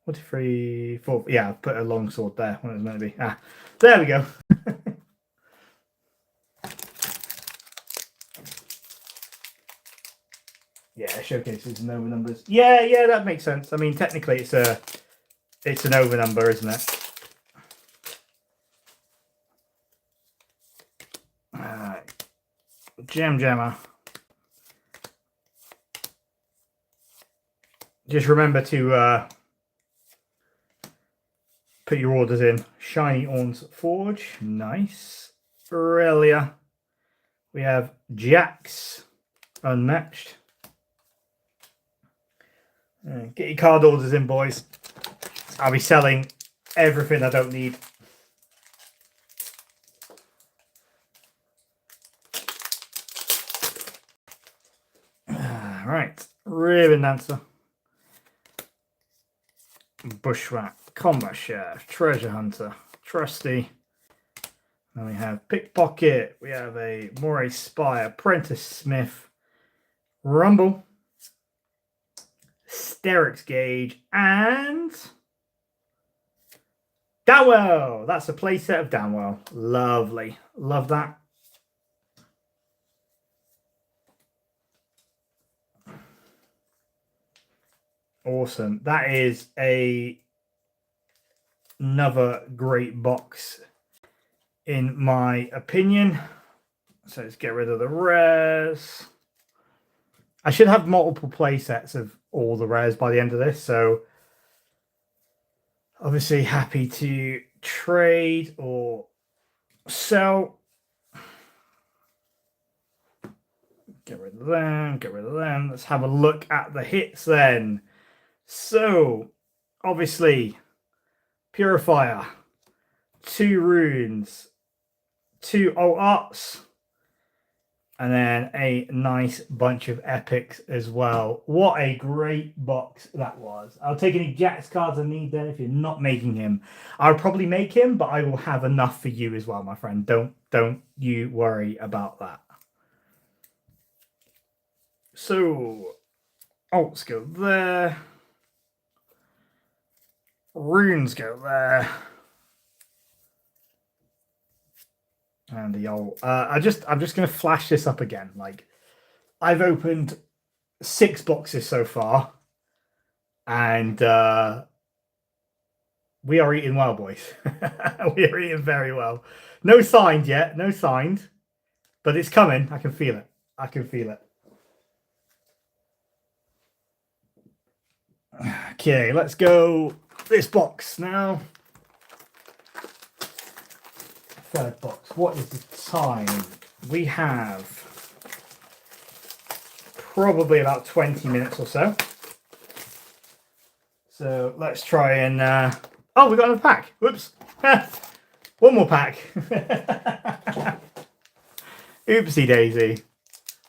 S1: 1, 2, 3, 4. Yeah, I've put a long sword there when it was meant to be. Ah, there we go. Yeah, showcases and over numbers. Yeah, that makes sense. I mean, technically, it's an over number, isn't it? Alright, Jammer. Just remember to put your orders in. Shiny Orn's Forge, nice. Aurelia. We have Jax, unmatched. Get your card orders in, boys. I'll be selling everything I don't need. Right, Ribbon Dancer, Bushwhack, Combat Chef, Treasure Hunter, Trusty. Then we have Pickpocket. We have a Moray Spy, Apprentice Smith, Rumble, Sterix Gauge, and Downwell. That's a playset of Downwell. Lovely. Love that. Awesome. That is another great box in my opinion. So let's get rid of the rares. I should have multiple play sets of all the rares by the end of this. So obviously happy to trade or sell. Get rid of them. Get rid of them. Let's have a look at the hits then. So obviously Purifier, 2 runes, 2 alt arts, and then a nice bunch of epics as well. What a great box that was. I'll take any Jax cards I need then if you're not making him. I'll probably make him, but I will have enough for you as well, my friend. Don't you worry about that. So, alts go there. Runes go there. And the old I'm just gonna flash this up again. Like, I've opened 6 boxes so far, and we are eating well, boys. We are eating very well. No signed yet, no signed, but it's coming. I can feel it. I can feel it. Okay, let's go this box now. 3rd box. What is the time? We have probably about 20 minutes or so. So let's try and oh, we got another pack. Whoops. One more pack. Oopsie daisy.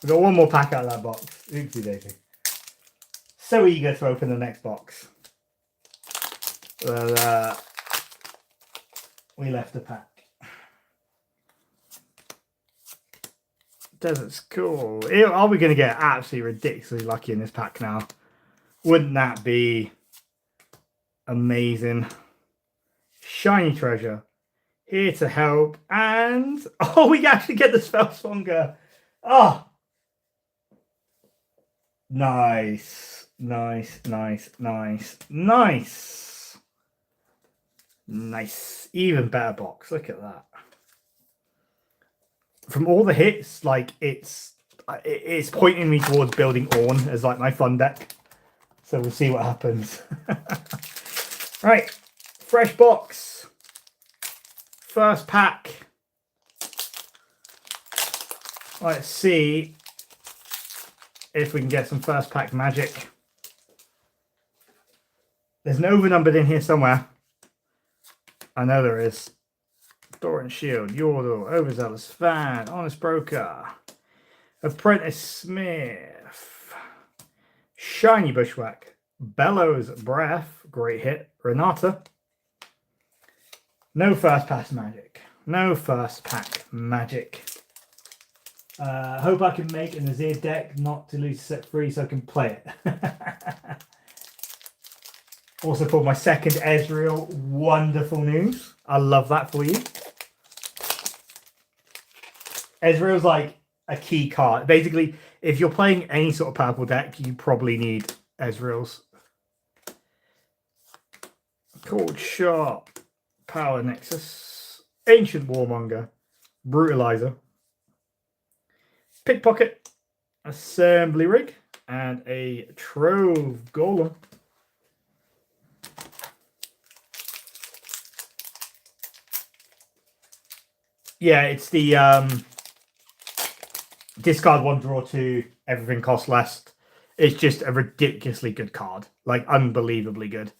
S1: We got one more pack out of that box. Oopsie daisy. So eager to open the next box. Well, we left a pack. Desert's cool. Are we going to get absolutely ridiculously lucky in this pack now? Wouldn't that be amazing? Shiny treasure. Here to help. And oh, we actually get the Spellslonger. Oh. Nice. Nice, nice, nice, nice. Nice. Even better box. Look at that. From all the hits, like it's pointing me towards building Ornn as like my fun deck. So we'll see what happens. Right, fresh box. First pack. Let's see if we can get some first pack magic. There's an overnumbered in here somewhere. I know there is. Doran Shield, Yordle, Overzealous Fan, Honest Broker, Apprentice Smith, Shiny Bushwhack, Bellows Breath, great hit, Renata. No first pass magic. No first pack magic. Hope I can make an Azir deck not to lose set free so I can play it. Also pulled my second Ezreal. Wonderful news. I love that for you. Ezreal's like a key card. Basically, if you're playing any sort of purple deck, you probably need Ezreal's. Cold Shot, Power Nexus, Ancient Warmonger, Brutalizer, Pickpocket, Assembly Rig, and a Trove Golem. Yeah, it's the discard one, draw two, everything costs less. It's just a ridiculously good card. Like, unbelievably good.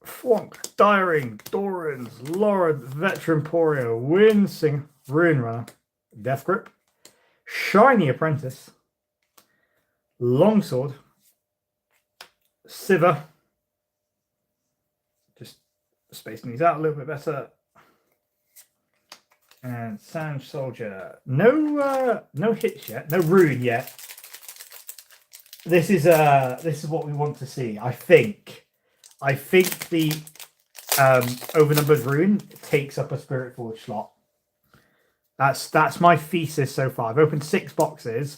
S1: Fwonk, Diring, Dorans, Lauren, Veteran Porio, Winsinger, Rune Runner, Death Grip, Shiny Apprentice, Longsword, Sivir. Just spacing these out a little bit better. And Sand Soldier. No hits yet. No rune yet. This is what we want to see. I think the overnumbered rune takes up a Spiritforged slot. That's my thesis so far. I've opened 6 boxes,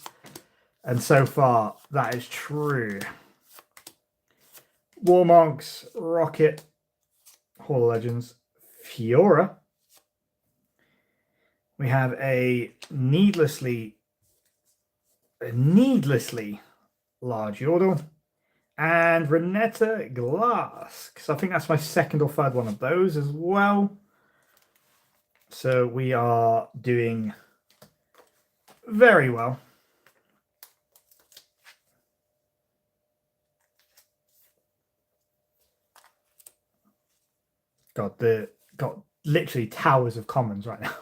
S1: and so far that is true. Warmonks, Rocket, Hall of Legends, Fiora. We have a needlessly large Yordle and Renetta Glass, because I think that's my second or third one of those as well. So we are doing very well. Got literally towers of commons right now.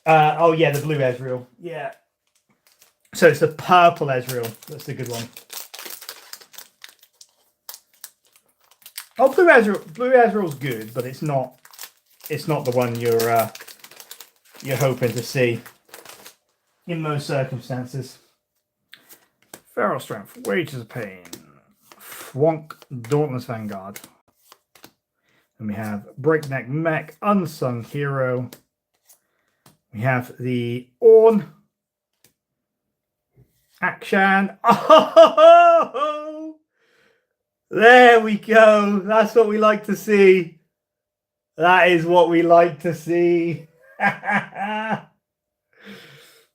S1: Oh yeah, the blue Ezreal. Yeah. So it's the purple Ezreal. That's the good one. Oh, blue Ezreal. Blue Ezreal's good, but it's not the one you're hoping to see in most circumstances. Feral Strength, Wages of Pain, Fwonk, Dauntless Vanguard. And we have Breakneck Mech, Unsung Hero. We have the Ornn, Akshan. Oh, there we go. That's what we like to see. That is what we like to see.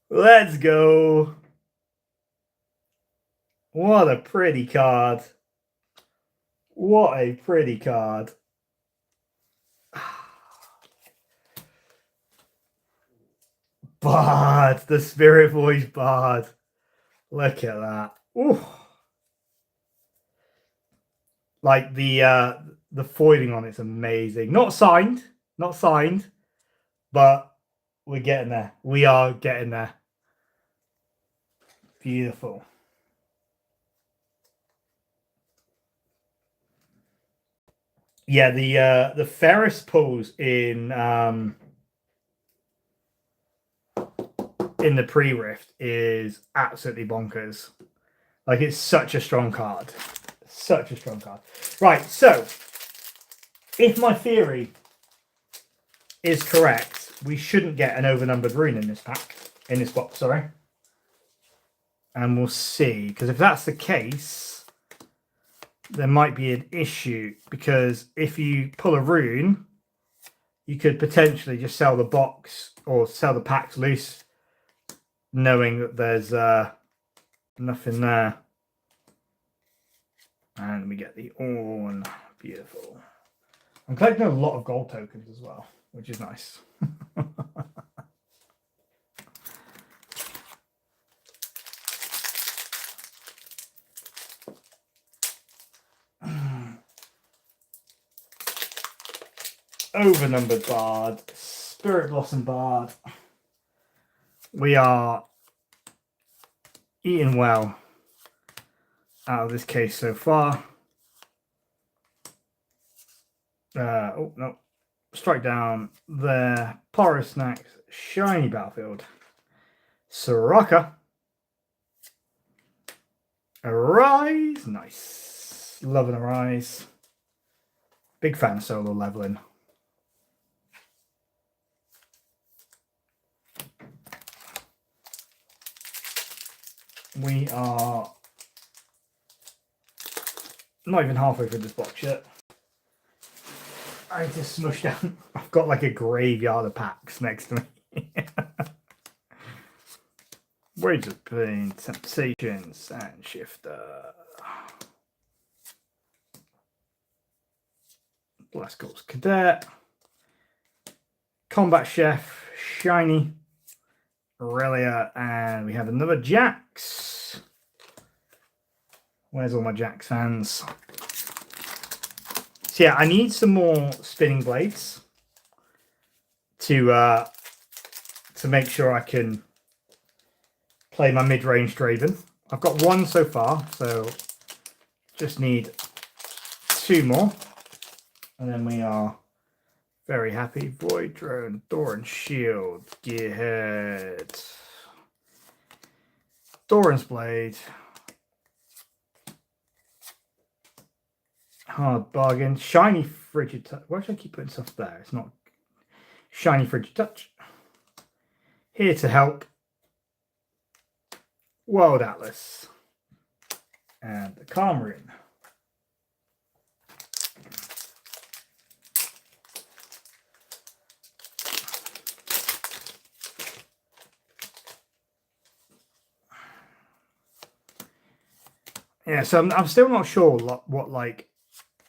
S1: Let's go. What a pretty card. What a pretty card. Bard, the Spiritforged Bard. Look at that. Ooh. Like the foiling on it's amazing. Not signed, but we're getting there. We are getting there. Beautiful. Yeah, the Ferris pulls in the pre-rift is absolutely bonkers. Like, it's such a strong card. Such a strong card. Right, so if my theory is correct, we shouldn't get an overnumbered rune in this pack. In this box, sorry. And we'll see. Because if that's the case, there might be an issue. Because if you pull a rune, you could potentially just sell the box or sell the packs loose knowing that there's nothing there. And we get the Orn. Beautiful. I'm collecting a lot of gold tokens as well, which is nice. Overnumbered Bard, Spirit Blossom Bard. We are eating well out of this case so far. Oh no, strike down there. Porous Snacks, Shiny Battlefield, Soraka, Arise, nice, loving Arise. Big fan of solo leveling. We are not even halfway through this box yet. I need to smush down. I've got like a graveyard of packs next to me. Waves of Pain, Temptations, and Shifter. Blast Corps Cadet. Combat Chef, Shiny. Aurelia, and we have another Jax. Where's all my Jax fans? So yeah, I need some more spinning blades to make sure I can play my mid-range Draven. I've got one so far, so just need 2 more, and then we are very happy. Void Drone, Doran Shield, Gearhead, Doran's Blade, Hard Bargain, Shiny Frigid Touch. Why should I keep putting stuff there? It's not Shiny Frigid Touch. Here to help. World Atlas and the Calm Rune. Yeah, so I'm still not sure what like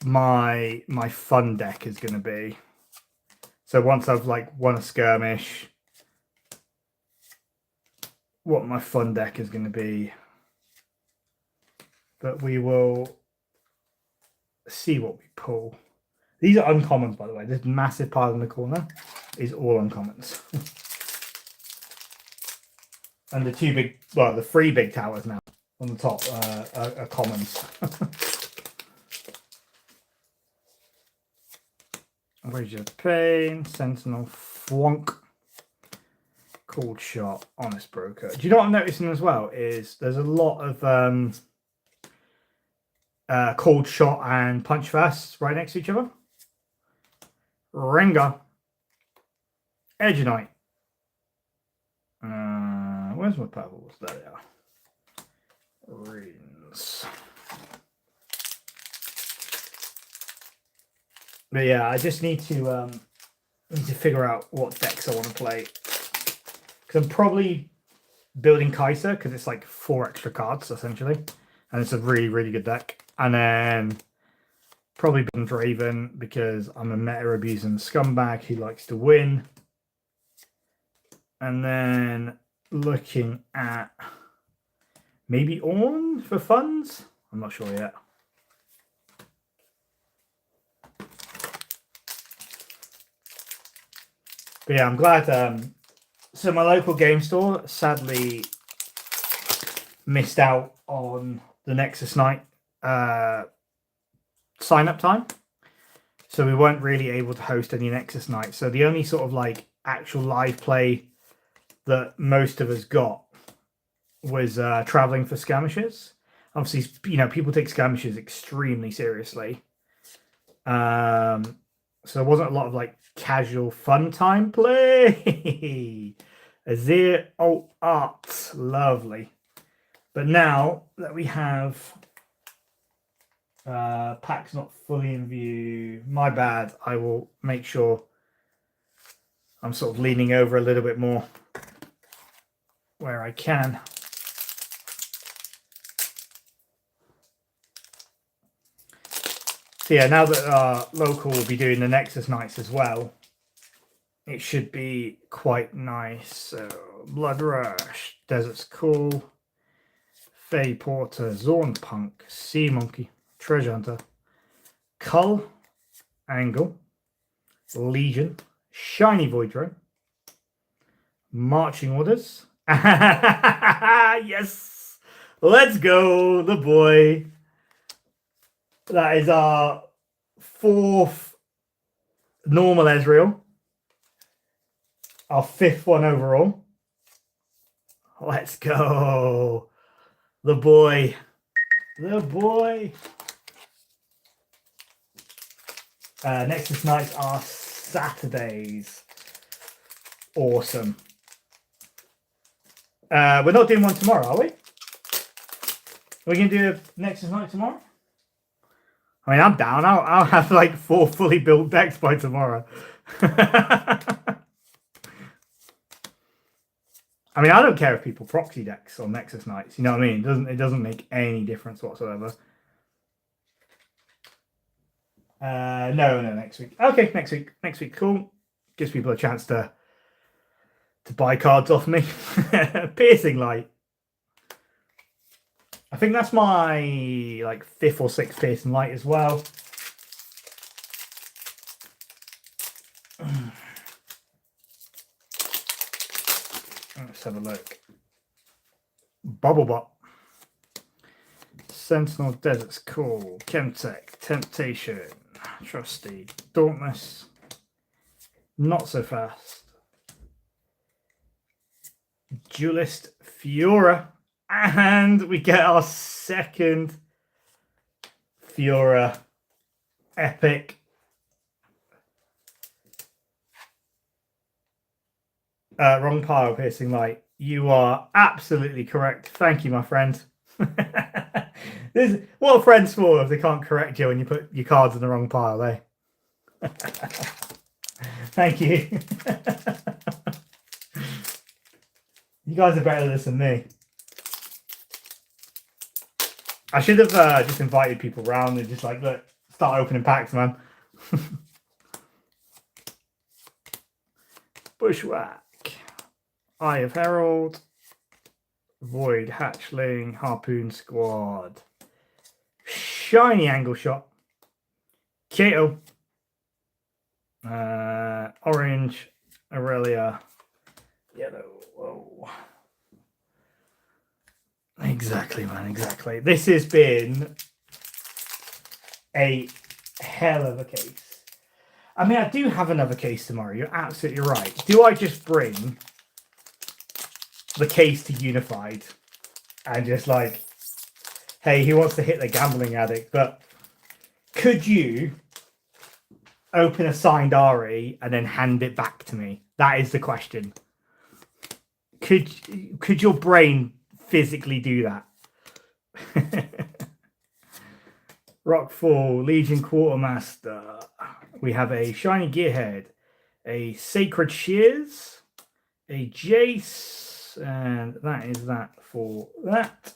S1: my fun deck is going to be. So once I've like won a skirmish, what my fun deck is going to be. But we will see what we pull. These are uncommons, by the way. This massive pile in the corner is all uncommons. And the 2 big, well, the 3 big towers now on the top are commons. Waves of Pain, Sentinel, Flonk, Cold Shot, Honest Broker. Do you know what I'm noticing as well is there's a lot of Cold Shot and Punch Fast right next to each other. Rengar, Edge-Knight. Where's my purples? There they are. Runes. But yeah, I just need to figure out what decks I want to play. Because I'm probably building Kai'Sa because it's like 4 extra cards essentially, and it's a really, really good deck. And then probably building Draven because I'm a meta abusing scumbag who likes to win. And then looking at maybe Orn for funds. I'm not sure yet. But yeah, I'm glad. So my local game store sadly missed out on the Nexus Night sign up time. So we weren't really able to host any Nexus Night. So the only sort of like actual live play that most of us got was traveling for skirmishes. Obviously, you know, people take skirmishes extremely seriously. So there wasn't a lot of like casual fun time play. Azir Alt Art, lovely. But now that we have packs not fully in view, my bad. I will make sure I'm sort of leaning over a little bit more where I can. So yeah, now that our local will be doing the Nexus nights as well, it should be quite nice. So Blood Rush, Desert's Cool, Fey Porter, Zorn Punk, Sea Monkey, Treasure Hunter, Cull, Angle, Legion, Shiny Void Drone, Marching Orders. Yes! Let's go, the boy. That is our 4th normal Ezreal. Our 5th one overall. Let's go. The boy. The boy. Nexus nights are Saturdays. Awesome. We're not doing one tomorrow, are we? Are we going to do a Nexus night tomorrow? I mean, I'm down. I'll have like 4 fully built decks by tomorrow. I mean, I don't care if people proxy decks on Nexus nights. You know what I mean? It doesn't make any difference whatsoever. No, next week. Okay, next week. Next week, cool. Gives people a chance to buy cards off me. Piercing Light. I think that's my like 5th or 6th Piercing Light as well. Let's have a look. Bubblebot. Sentinel, Desert's Cool, Chemtech, Temptation, Trusty, Dauntless, Not So Fast, Duelist, Fiora, and we get our 2nd Fiora epic. Wrong pile, Piercing Light. You are absolutely correct. Thank you, my friend. What are friends for if they can't correct you when you put your cards in the wrong pile, eh? Thank you. You guys are better at this than me. I should have just invited people around and just like, look, start opening packs, man. Bushwhack. Eye of Herald. Void Hatchling. Harpoon Squad. Shiny Angle Shot. Kato. Orange. Aurelia. Yellow. Whoa. Exactly, man, exactly. This has been a hell of a case. I mean, I do have another case tomorrow. You're absolutely right. Do I just bring the case to Unified and just like, hey, he wants to hit the gambling addict, but could you open a signed RE and then hand it back to me? That is the question. Could your brain physically do that? Rockfall, Legion Quartermaster. We have a Shiny Gearhead, a Sacred Shears, a Jace, and that is that for that.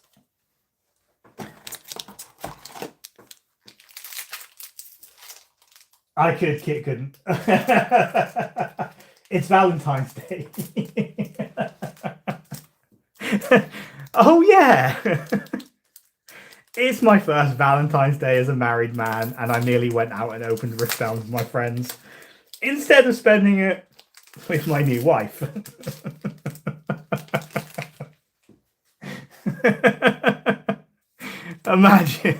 S1: I could, Kit couldn't. It's Valentine's Day. Oh, yeah. It's my first Valentine's Day as a married man, and I nearly went out and opened Riftbound with my friends instead of spending it with my new wife. Imagine.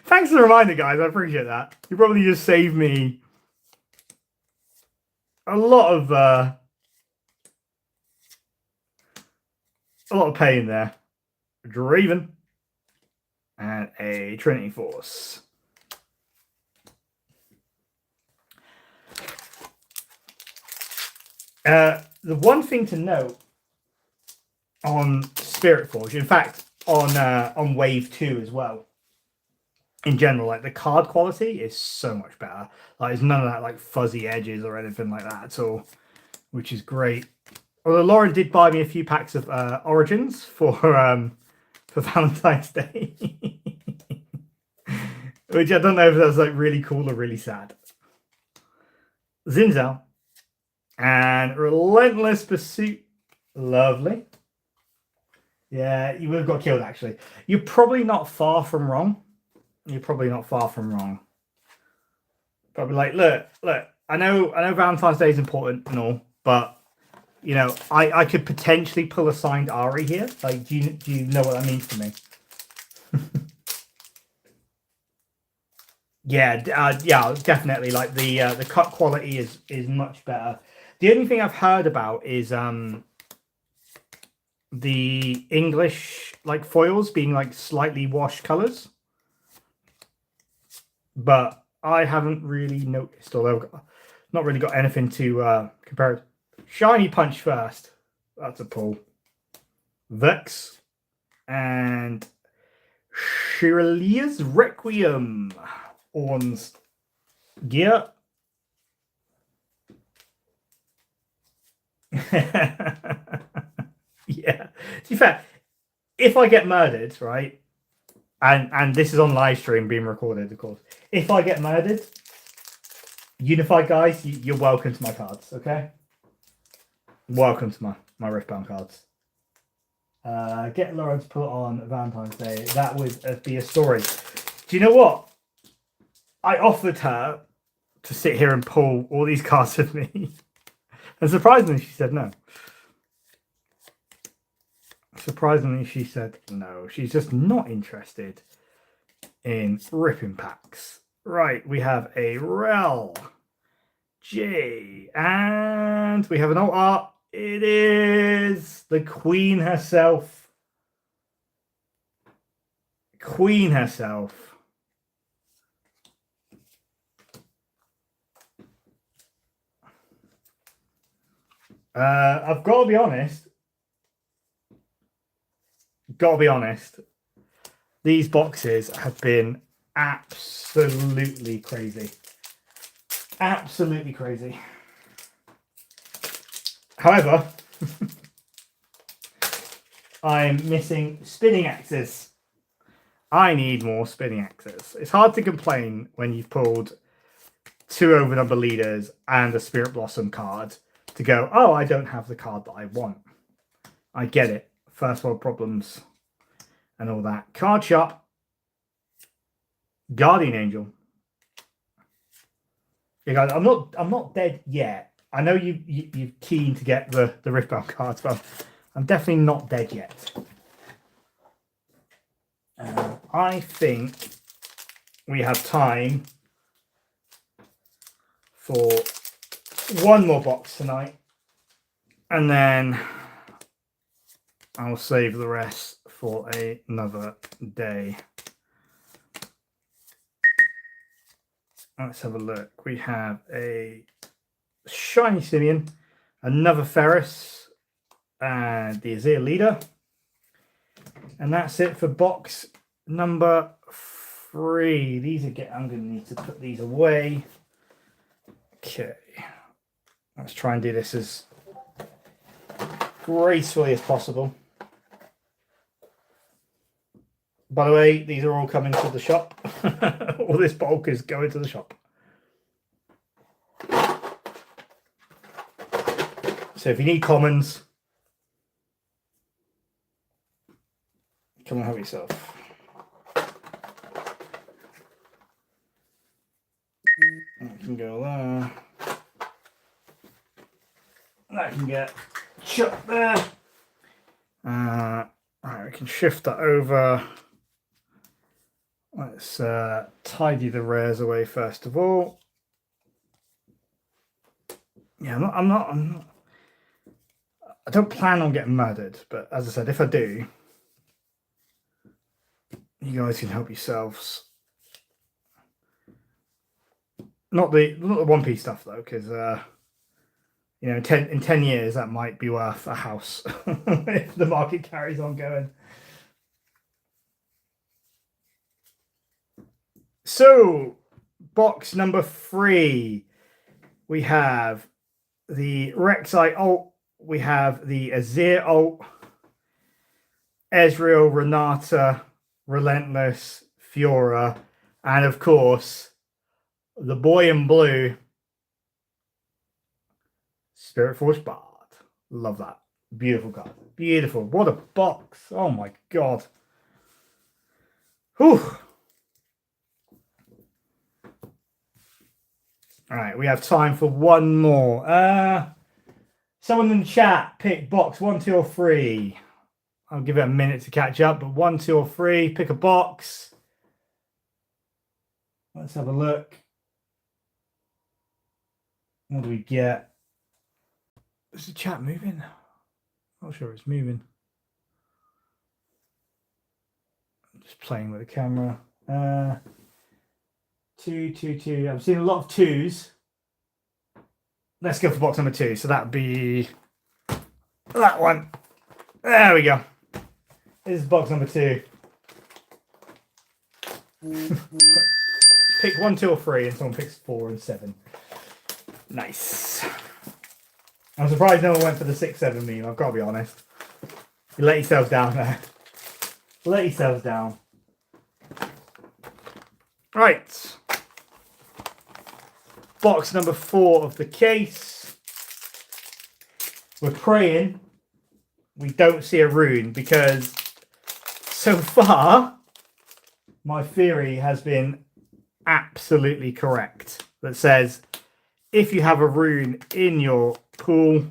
S1: Thanks for the reminder, guys. I appreciate that. You probably just saved me a lot of pain there. Draven and a Trinity Force. The one thing to note on Spiritforged, in fact, on Wave 2 as well, in general, like the card quality is so much better. Like there's none of that like fuzzy edges or anything like that at all, which is great. Although Lauren did buy me a few packs of Origins for Valentine's Day, which I don't know if that was like really cool or really sad. Zinzal and Relentless Pursuit. Lovely. Yeah, you would have got killed actually. You're probably not far from wrong. You're probably not far from wrong. Probably like, look. I know Valentine's Day is important and all, but you know, I could potentially pull a signed Ari here. Like, do you know what that means to me? Yeah, definitely. Like the cut quality is much better. The only thing I've heard about is the English like foils being like slightly washed colors, but I haven't really noticed. Although I've not really got anything to compare it. Shiny Punch first. That's a pull. Vex and Shirley's Requiem. Orn's gear. Yeah. To be fair, if I get murdered, right, and this is on live stream being recorded, of course. If I get murdered, Unified guys, you're welcome to my cards, okay? Welcome to my Riftbound cards. Get Lauren to put on Valentine's Day. That would be a story. Do you know what? I offered her to sit here and pull all these cards with me. And surprisingly, she said no. Surprisingly, she said no. She's just not interested in ripping packs. Right, we have a Rel J, and we have an alt art. It is the Queen herself. Queen herself. I've got to be honest. These boxes have been absolutely crazy. Absolutely crazy. However, I'm missing spinning axes. I need more spinning axes. It's hard to complain when you've pulled 2 overnumber leaders and a Spirit Blossom card to go, oh, I don't have the card that I want. I get it. First world problems and all that. Card shop. Guardian Angel. Yeah, guys, I'm not dead yet. I know you're keen to get the Riftbound cards, but I'm definitely not dead yet. I think we have time for one more box tonight, and then I'll save the rest for another day. Let's have a look. We have a Shiny Simeon, another Ferris, and the Azir Leader. And that's it for box number 3. These are I'm going to need to put these away. Okay. Let's try and do this as gracefully as possible. By the way, these are all coming to the shop. All this bulk is going to the shop. So if you need commons, come and help yourself. That can go there. That can get chucked there. Right, we can shift that over. Let's tidy the rares away first of all. Yeah, I'm not. I don't plan on getting murdered, but as I said, if I do, you guys can help yourselves. Not the One Piece stuff though, because you know, in 10 years that might be worth a house if the market carries on going. So, box number 3, we have the Rek'Sai alt we have the Azir ult, Ezreal, Renata, Relentless, Fiora, and of course, the boy in blue, Spiritforged Bard. Love that. Beautiful card. Beautiful. What a box. Oh my god. Whew. Alright, we have time for one more. Someone in the chat pick box 1, 2, or 3. I'll give it a minute to catch up, but 1, 2, or 3, pick a box. Let's have a look. What do we get? Is the chat moving? Not sure it's moving. I'm just playing with the camera. 2, 2, 2. I've seen a lot of 2s. Let's go for box number 2. So that'd be that one. There we go. This is box number 2. Pick 1, 2, or 3, and someone picks 4 and 7. Nice. I'm surprised no one went for the 6, 7 meme, I've got to be honest. You let yourselves down there. Let yourselves down. Right. Box number 4 of the case. We're praying we don't see a rune, because so far my theory has been absolutely correct. That says if you have a rune in your pool,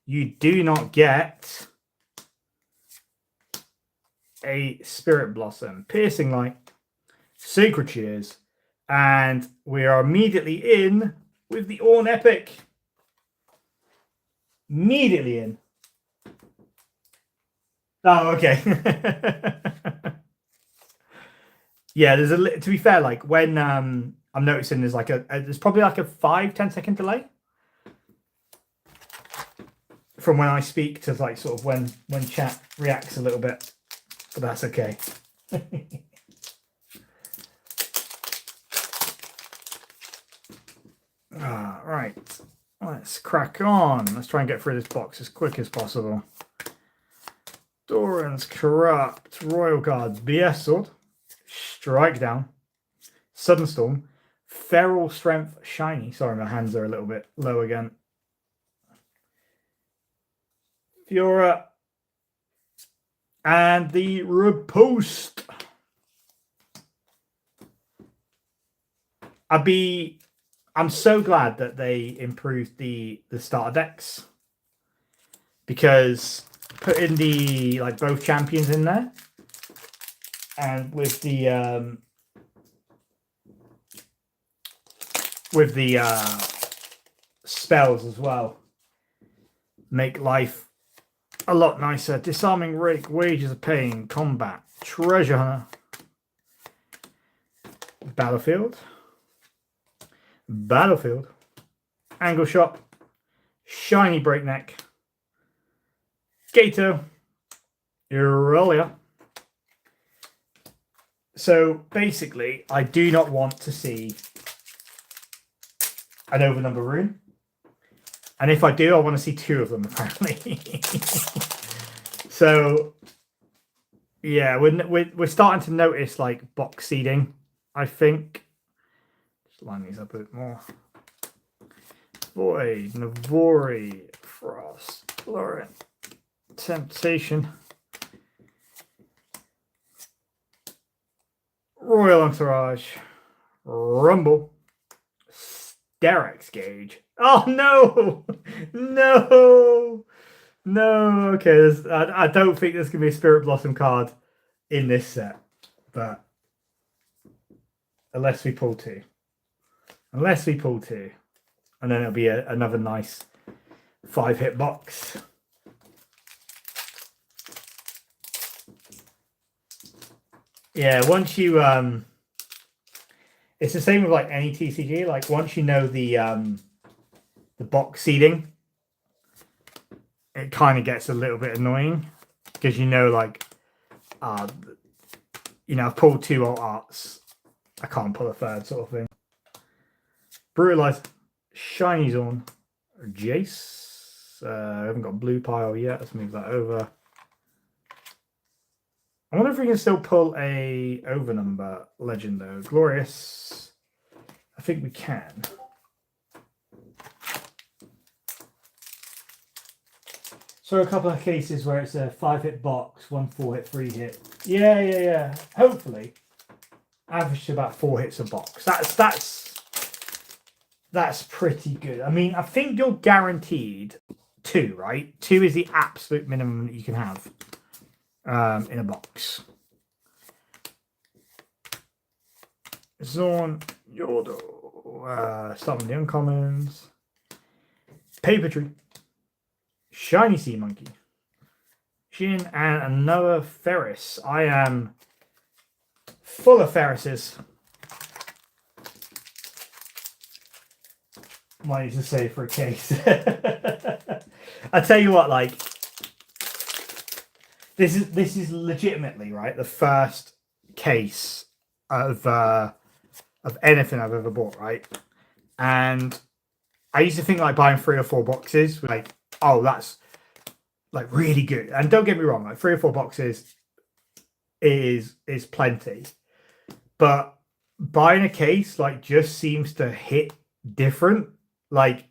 S1: you do not get a Spirit Blossom, Piercing Light, Sacred Shears, and we are immediately in with the Ornn Epic. Immediately in. Oh, okay. Yeah, there's a, to be fair, like when I'm noticing there's like there's probably like a 5-10 second delay from when I speak to like sort of when chat reacts a little bit, but that's okay. Right, let's crack on. Let's try and get through this box as quick as possible. Doran's Corrupt, Royal Guards, BS Sword, Strike Down, Sudden Storm, Feral Strength, Shiny. Sorry, my hands are a little bit low again. Fiora, and the Riposte. I'm so glad that they improved the starter decks, because putting the like both champions in there and with the spells as well make life a lot nicer. Disarming Rake, Wages of Pain, Combat, Treasure Hunter, Battlefield, Angle Shop, Shiny Breakneck, Gato, Irelia. So basically, I do not want to see an overnumber rune. And if I do, I want to see 2 of them, apparently. So, yeah, we're starting to notice, like, box seeding, I think. Just line these up a bit more. Void, Navori, Frost, Florent, Temptation, Royal Entourage, Rumble, Sterex Gauge. Oh no! No! No! Okay, I don't think there's going to be a Spirit Blossom card in this set. But unless we pull 2. Unless we pull 2. And then it'll be another nice 5-hit box. Yeah, once you it's the same with like any TCG. Like once you know the box seeding, it kind of gets a little bit annoying, because you know, like I've pulled 2 alt arts, I can't pull a third, sort of thing. Brutalize, Shiny Zorn, Jace, I haven't got a blue pile yet. Let's move that over. I wonder if we can still pull a overnumber legend though. Glorious. I think we can. So a couple of cases where it's a 5-hit box, 1 4-hit, 3-hit. Yeah. Hopefully, average to about 4 hits a box. That's pretty good. I mean, I think you're guaranteed 2, right? 2 is the absolute minimum that you can have in a box. Zorn, Yordle, start with the uncommons. Paper Tree. Shiny Sea Monkey. Shin, and another Ferris. I am full of Ferrises. Might need to say for a case. I tell you what, like this is legitimately right the first case of anything I've ever bought, right? And I used to think like buying 3 or 4 boxes, like, oh, that's like really good. And don't get me wrong, like 3 or 4 boxes is plenty, but buying a case like just seems to hit different. Like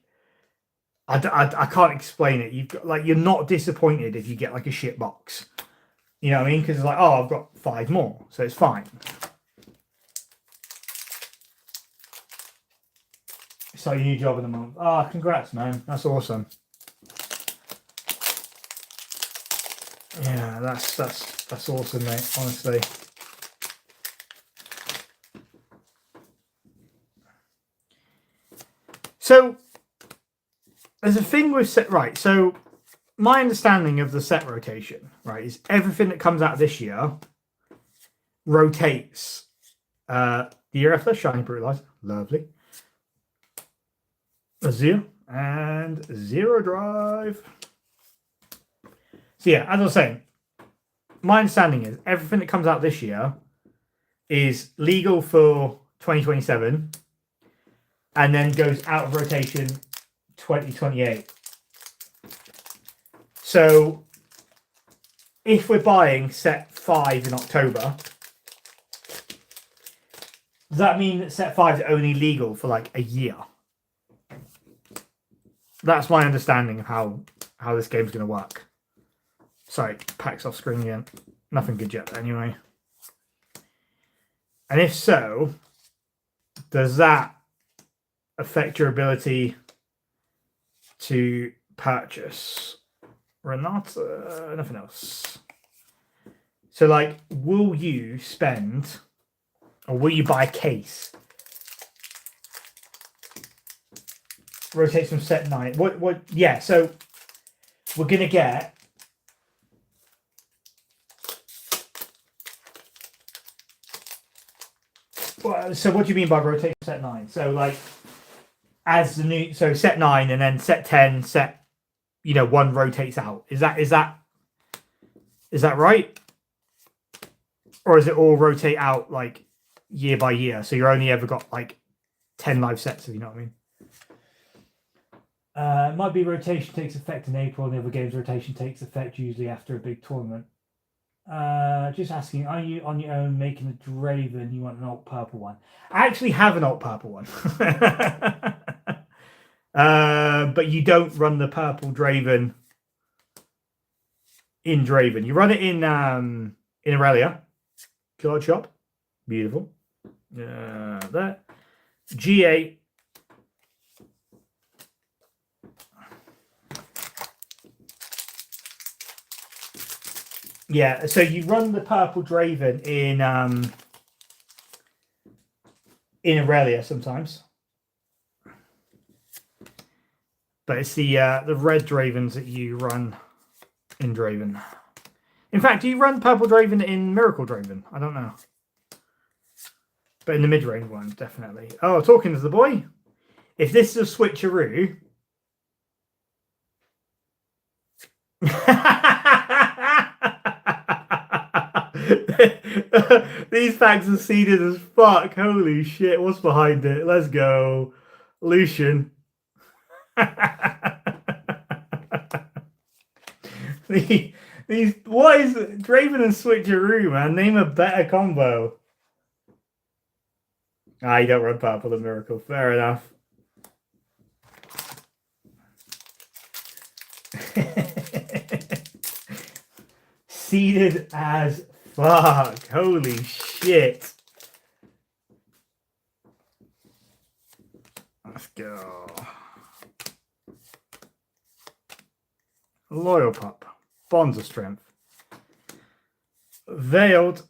S1: I can't explain it. You've got, like, you're not disappointed if you get like a shit box. You know what I mean? Because it's like, oh, I've got 5 more, so it's fine. So your new job in a month. Ah, congrats, man. That's awesome. Yeah, that's awesome, mate. Honestly. So there's a thing with set, right? So my understanding of the set rotation, right, is everything that comes out this year rotates. The year after, Shiny Brutalizer, lovely. Azure and Zero Drive. So yeah, as I was saying, my understanding is everything that comes out this year is legal for 2027 and then goes out of rotation 2028. So if we're buying set 5 in October, does that mean that set 5 is only legal for like a year? That's my understanding of how this game's going to work. Sorry, packs off screen again. Nothing good yet, anyway. And if so, does that affect your ability to purchase? Renata, nothing else. So, like, will you spend, or will you buy a case? Rotates from set 9. What? Yeah, so we're going to get so what do you mean by rotate set 9? So like as the new, so set 9 and then set 10, set 1 rotates out. Is that right? Or is it all rotate out like year by year? So you're only ever got like 10 live sets, if you know what I mean. It might be rotation takes effect in April, and the other game's rotation takes effect usually after a big tournament. Just asking, are you on your own making a Draven? You want an alt purple one? I actually have an alt purple one. But you don't run the purple Draven in Draven. You run it in Aurelia. Card shop. Beautiful. There. G8. Yeah, so you run the purple Draven in Aurelia sometimes, but it's the red Dravens that you run in Draven. In fact, do you run purple Draven in Miracle Draven? I don't know, but in the mid-range ones, definitely. Oh, talking to the boy. If this is a switcheroo. These packs are seeded as fuck. Holy shit, what's behind it? Let's go. Lucian. These what is Draven and Switcheroo, man? Name a better combo. Ah, you don't run purple and miracle. Fair enough. Seeded as fuck. Holy shit. Let's go. Loyal Pup. Bonds of Strength. Veiled.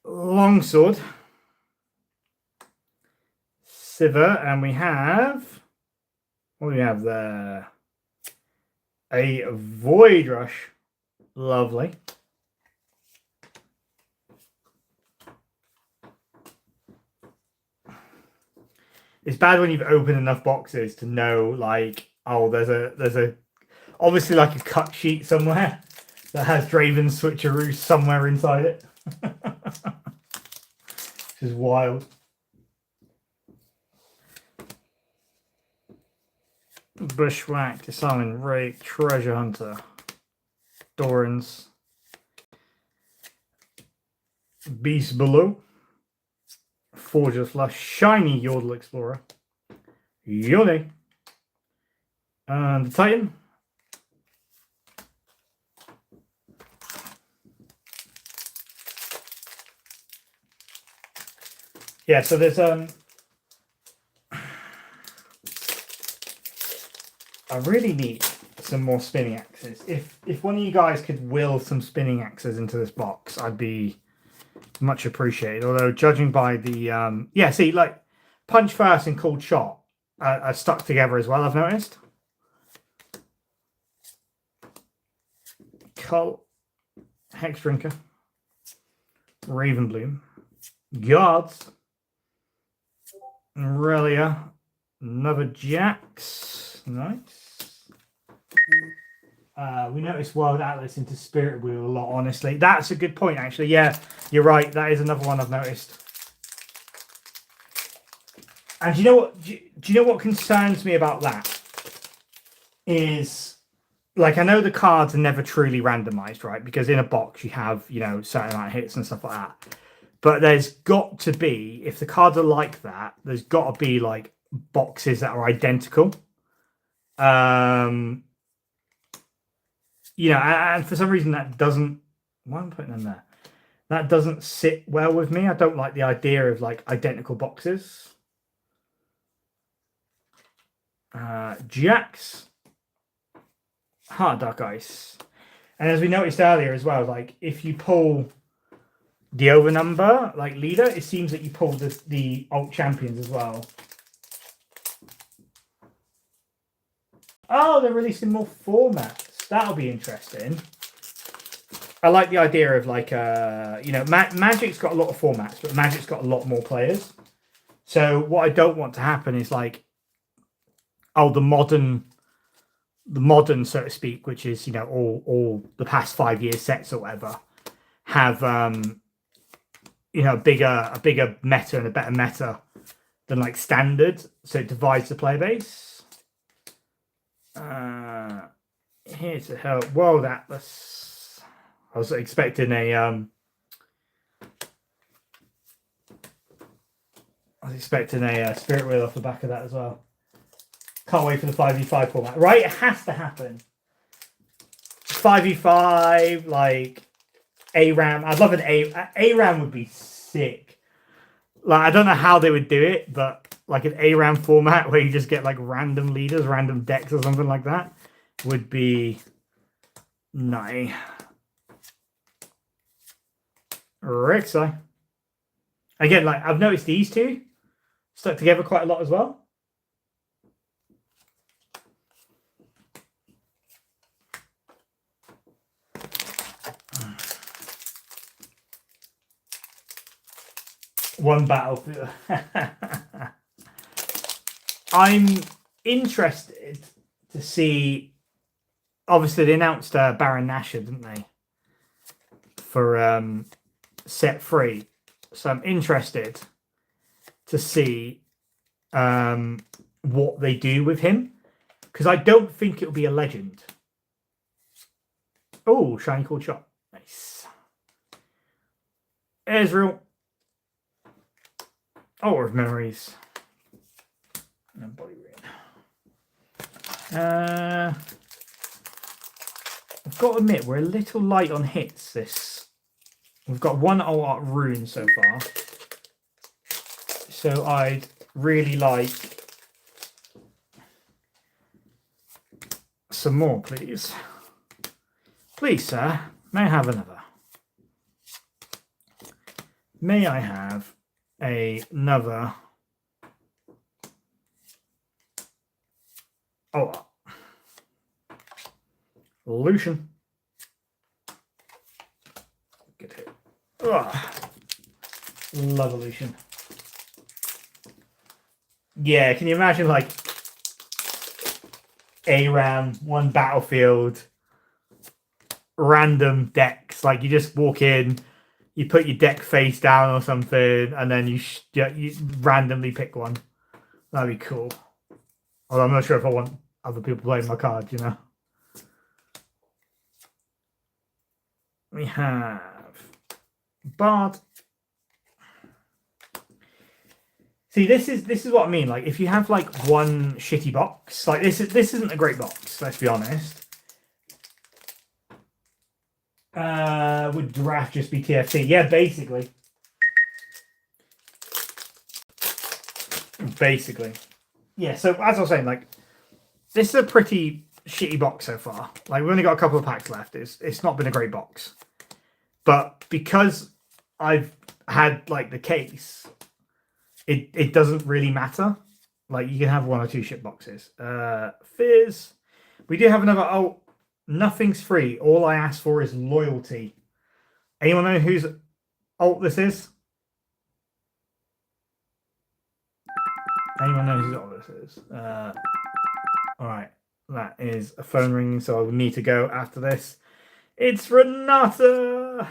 S1: Longsword. Sivir. And we have... What do we have there? A Void Rush. Lovely. It's bad when you've opened enough boxes to know, like, oh, there's a obviously like a cut sheet somewhere that has Draven Switcheroo somewhere inside it. Which is wild. Bushwhack, Disarming Rake, Treasure Hunter, Dorans, Beast Below, Forger Flush, Shiny Yordle Explorer, Yone, and the Titan. Yeah, so there's I really need some more spinning axes. If one of you guys could will some spinning axes into this box, I'd be much appreciated. Although judging by the yeah, see, like Punch First and Cold Shot are stuck together as well, I've noticed. Cult, Hex Drinker, Ravenbloom, Guards, Relia, another Jax, nice. We noticed World Atlas into Spirit Wheel a lot, honestly. That's a good point, actually. Yeah, you're right. That is another one I've noticed. And do you know what? Do you know what concerns me about that? Is, like, I know the cards are never truly randomized, right? Because in a box you have, you know, certain amount of hits and stuff like that. But there's got to be, if the cards are like that, there's got to be, like, boxes that are identical. You know, and for some reason that doesn't... Why am I putting them there? That doesn't sit well with me. I don't like the idea of, like, identical boxes. Jax. Heart Dark Ice. And as we noticed earlier as well, like, if you pull the over number, like leader, it seems that you pull the alt champions as well. Oh, they're releasing more formats. That'll be interesting. I like the idea of, like, you know, Magic's got a lot of formats, but Magic's got a lot more players. So what I don't want to happen is, like, oh, the modern, so to speak, which is, you know, all the past 5 years sets or whatever, have you know, a bigger meta and a better meta than, like, standard, so it divides the player base. Here to help. World Atlas. I was expecting a Spirit Wheel off the back of that as well. Can't wait for the 5v5 format. Right, it has to happen. 5v5, like ARAM. I'd love an ARAM would be sick. Like, I don't know how they would do it, but like an ARAM format where you just get, like, random leaders, random decks or something like that would be nice. Rek'Sai. Again, like, I've noticed these two stuck together quite a lot as well. One battlefield. I'm interested to see. Obviously, they announced Baron Nashor, didn't they? For set 3. So I'm interested to see what they do with him. Because I don't think it'll be a legend. Oh, shiny cool shot. Nice. Ezreal. Oh, of memories. And body rain. I've got to admit, we're a little light on hits. We've got one alt art rune so far. So I'd really like some more, please. Please, sir, may I have another? May I have another? Oh, Lucian. Good hit. Ugh. Love Lucian. Yeah, can you imagine like ARAM, one battlefield, random decks? Like you just walk in, you put your deck face down or something, and then you randomly pick one. That'd be cool. Although I'm not sure if I want other people playing my card, you know. We have Bard. See, this is what I mean. Like, if you have like one shitty box, like this isn't a great box. Let's be honest. Would draft just be TFT? Yeah, basically. Basically. Yeah, so as I was saying, like, this is a pretty shitty box so far. Like, we've only got a couple of packs left. It's not been a great box. But because I've had, like, the case, it doesn't really matter. Like, you can have one or two shit boxes. Fizz. We do have another... Oh, nothing's free. All I ask for is loyalty. Anyone know whose alt this is? Anyone knows whose alt this is? Alright. That is a phone ringing, so I will need to go after this. It's Renata!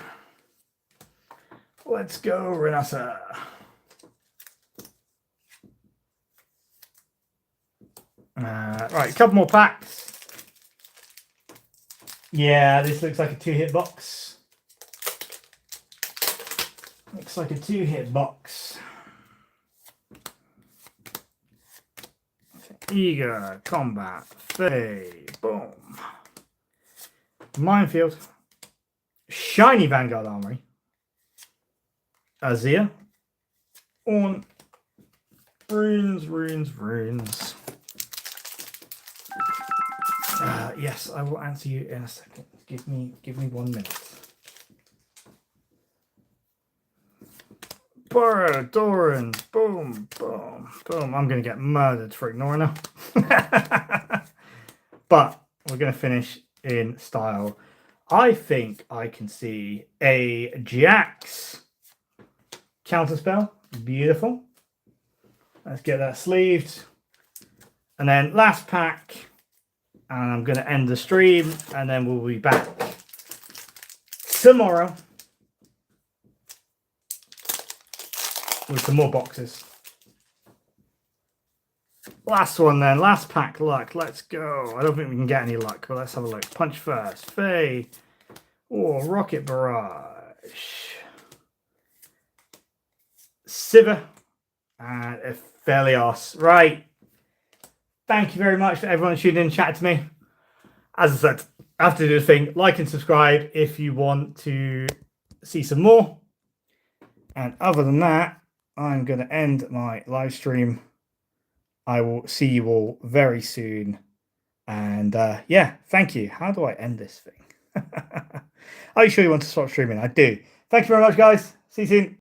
S1: Let's go, Renata. Right, a couple more packs. Yeah, this looks like a two-hit box. Looks like a two-hit box. Eager, Combat, Faye, boom. Minefield. Shiny Vanguard Armory. Azir. On. Runes. Yes, I will answer you in a second. Give me 1 minute. Burrow, Doran, boom. I'm going to get murdered for ignoring her. But we're going to finish in style. I think I can see a Jax counterspell. Beautiful. Let's get that sleeved. And then last pack. And I'm going to end the stream. And then we'll be back tomorrow with some more boxes. Last one then. Last pack luck. Let's go. I don't think we can get any luck, but let's have a look. Punch first. Faye. Oh, Rocket Barrage. Sivir. And Aphelios. Right. Thank you very much for everyone tuning in and chatting to me. As I said, I have to do the thing. Like and subscribe if you want to see some more. And other than that, I'm going to end my live stream. I will see you all very soon. And yeah, thank you. How do I end this thing? Are you sure you want to stop streaming? I do. Thank you very much, guys. See you soon.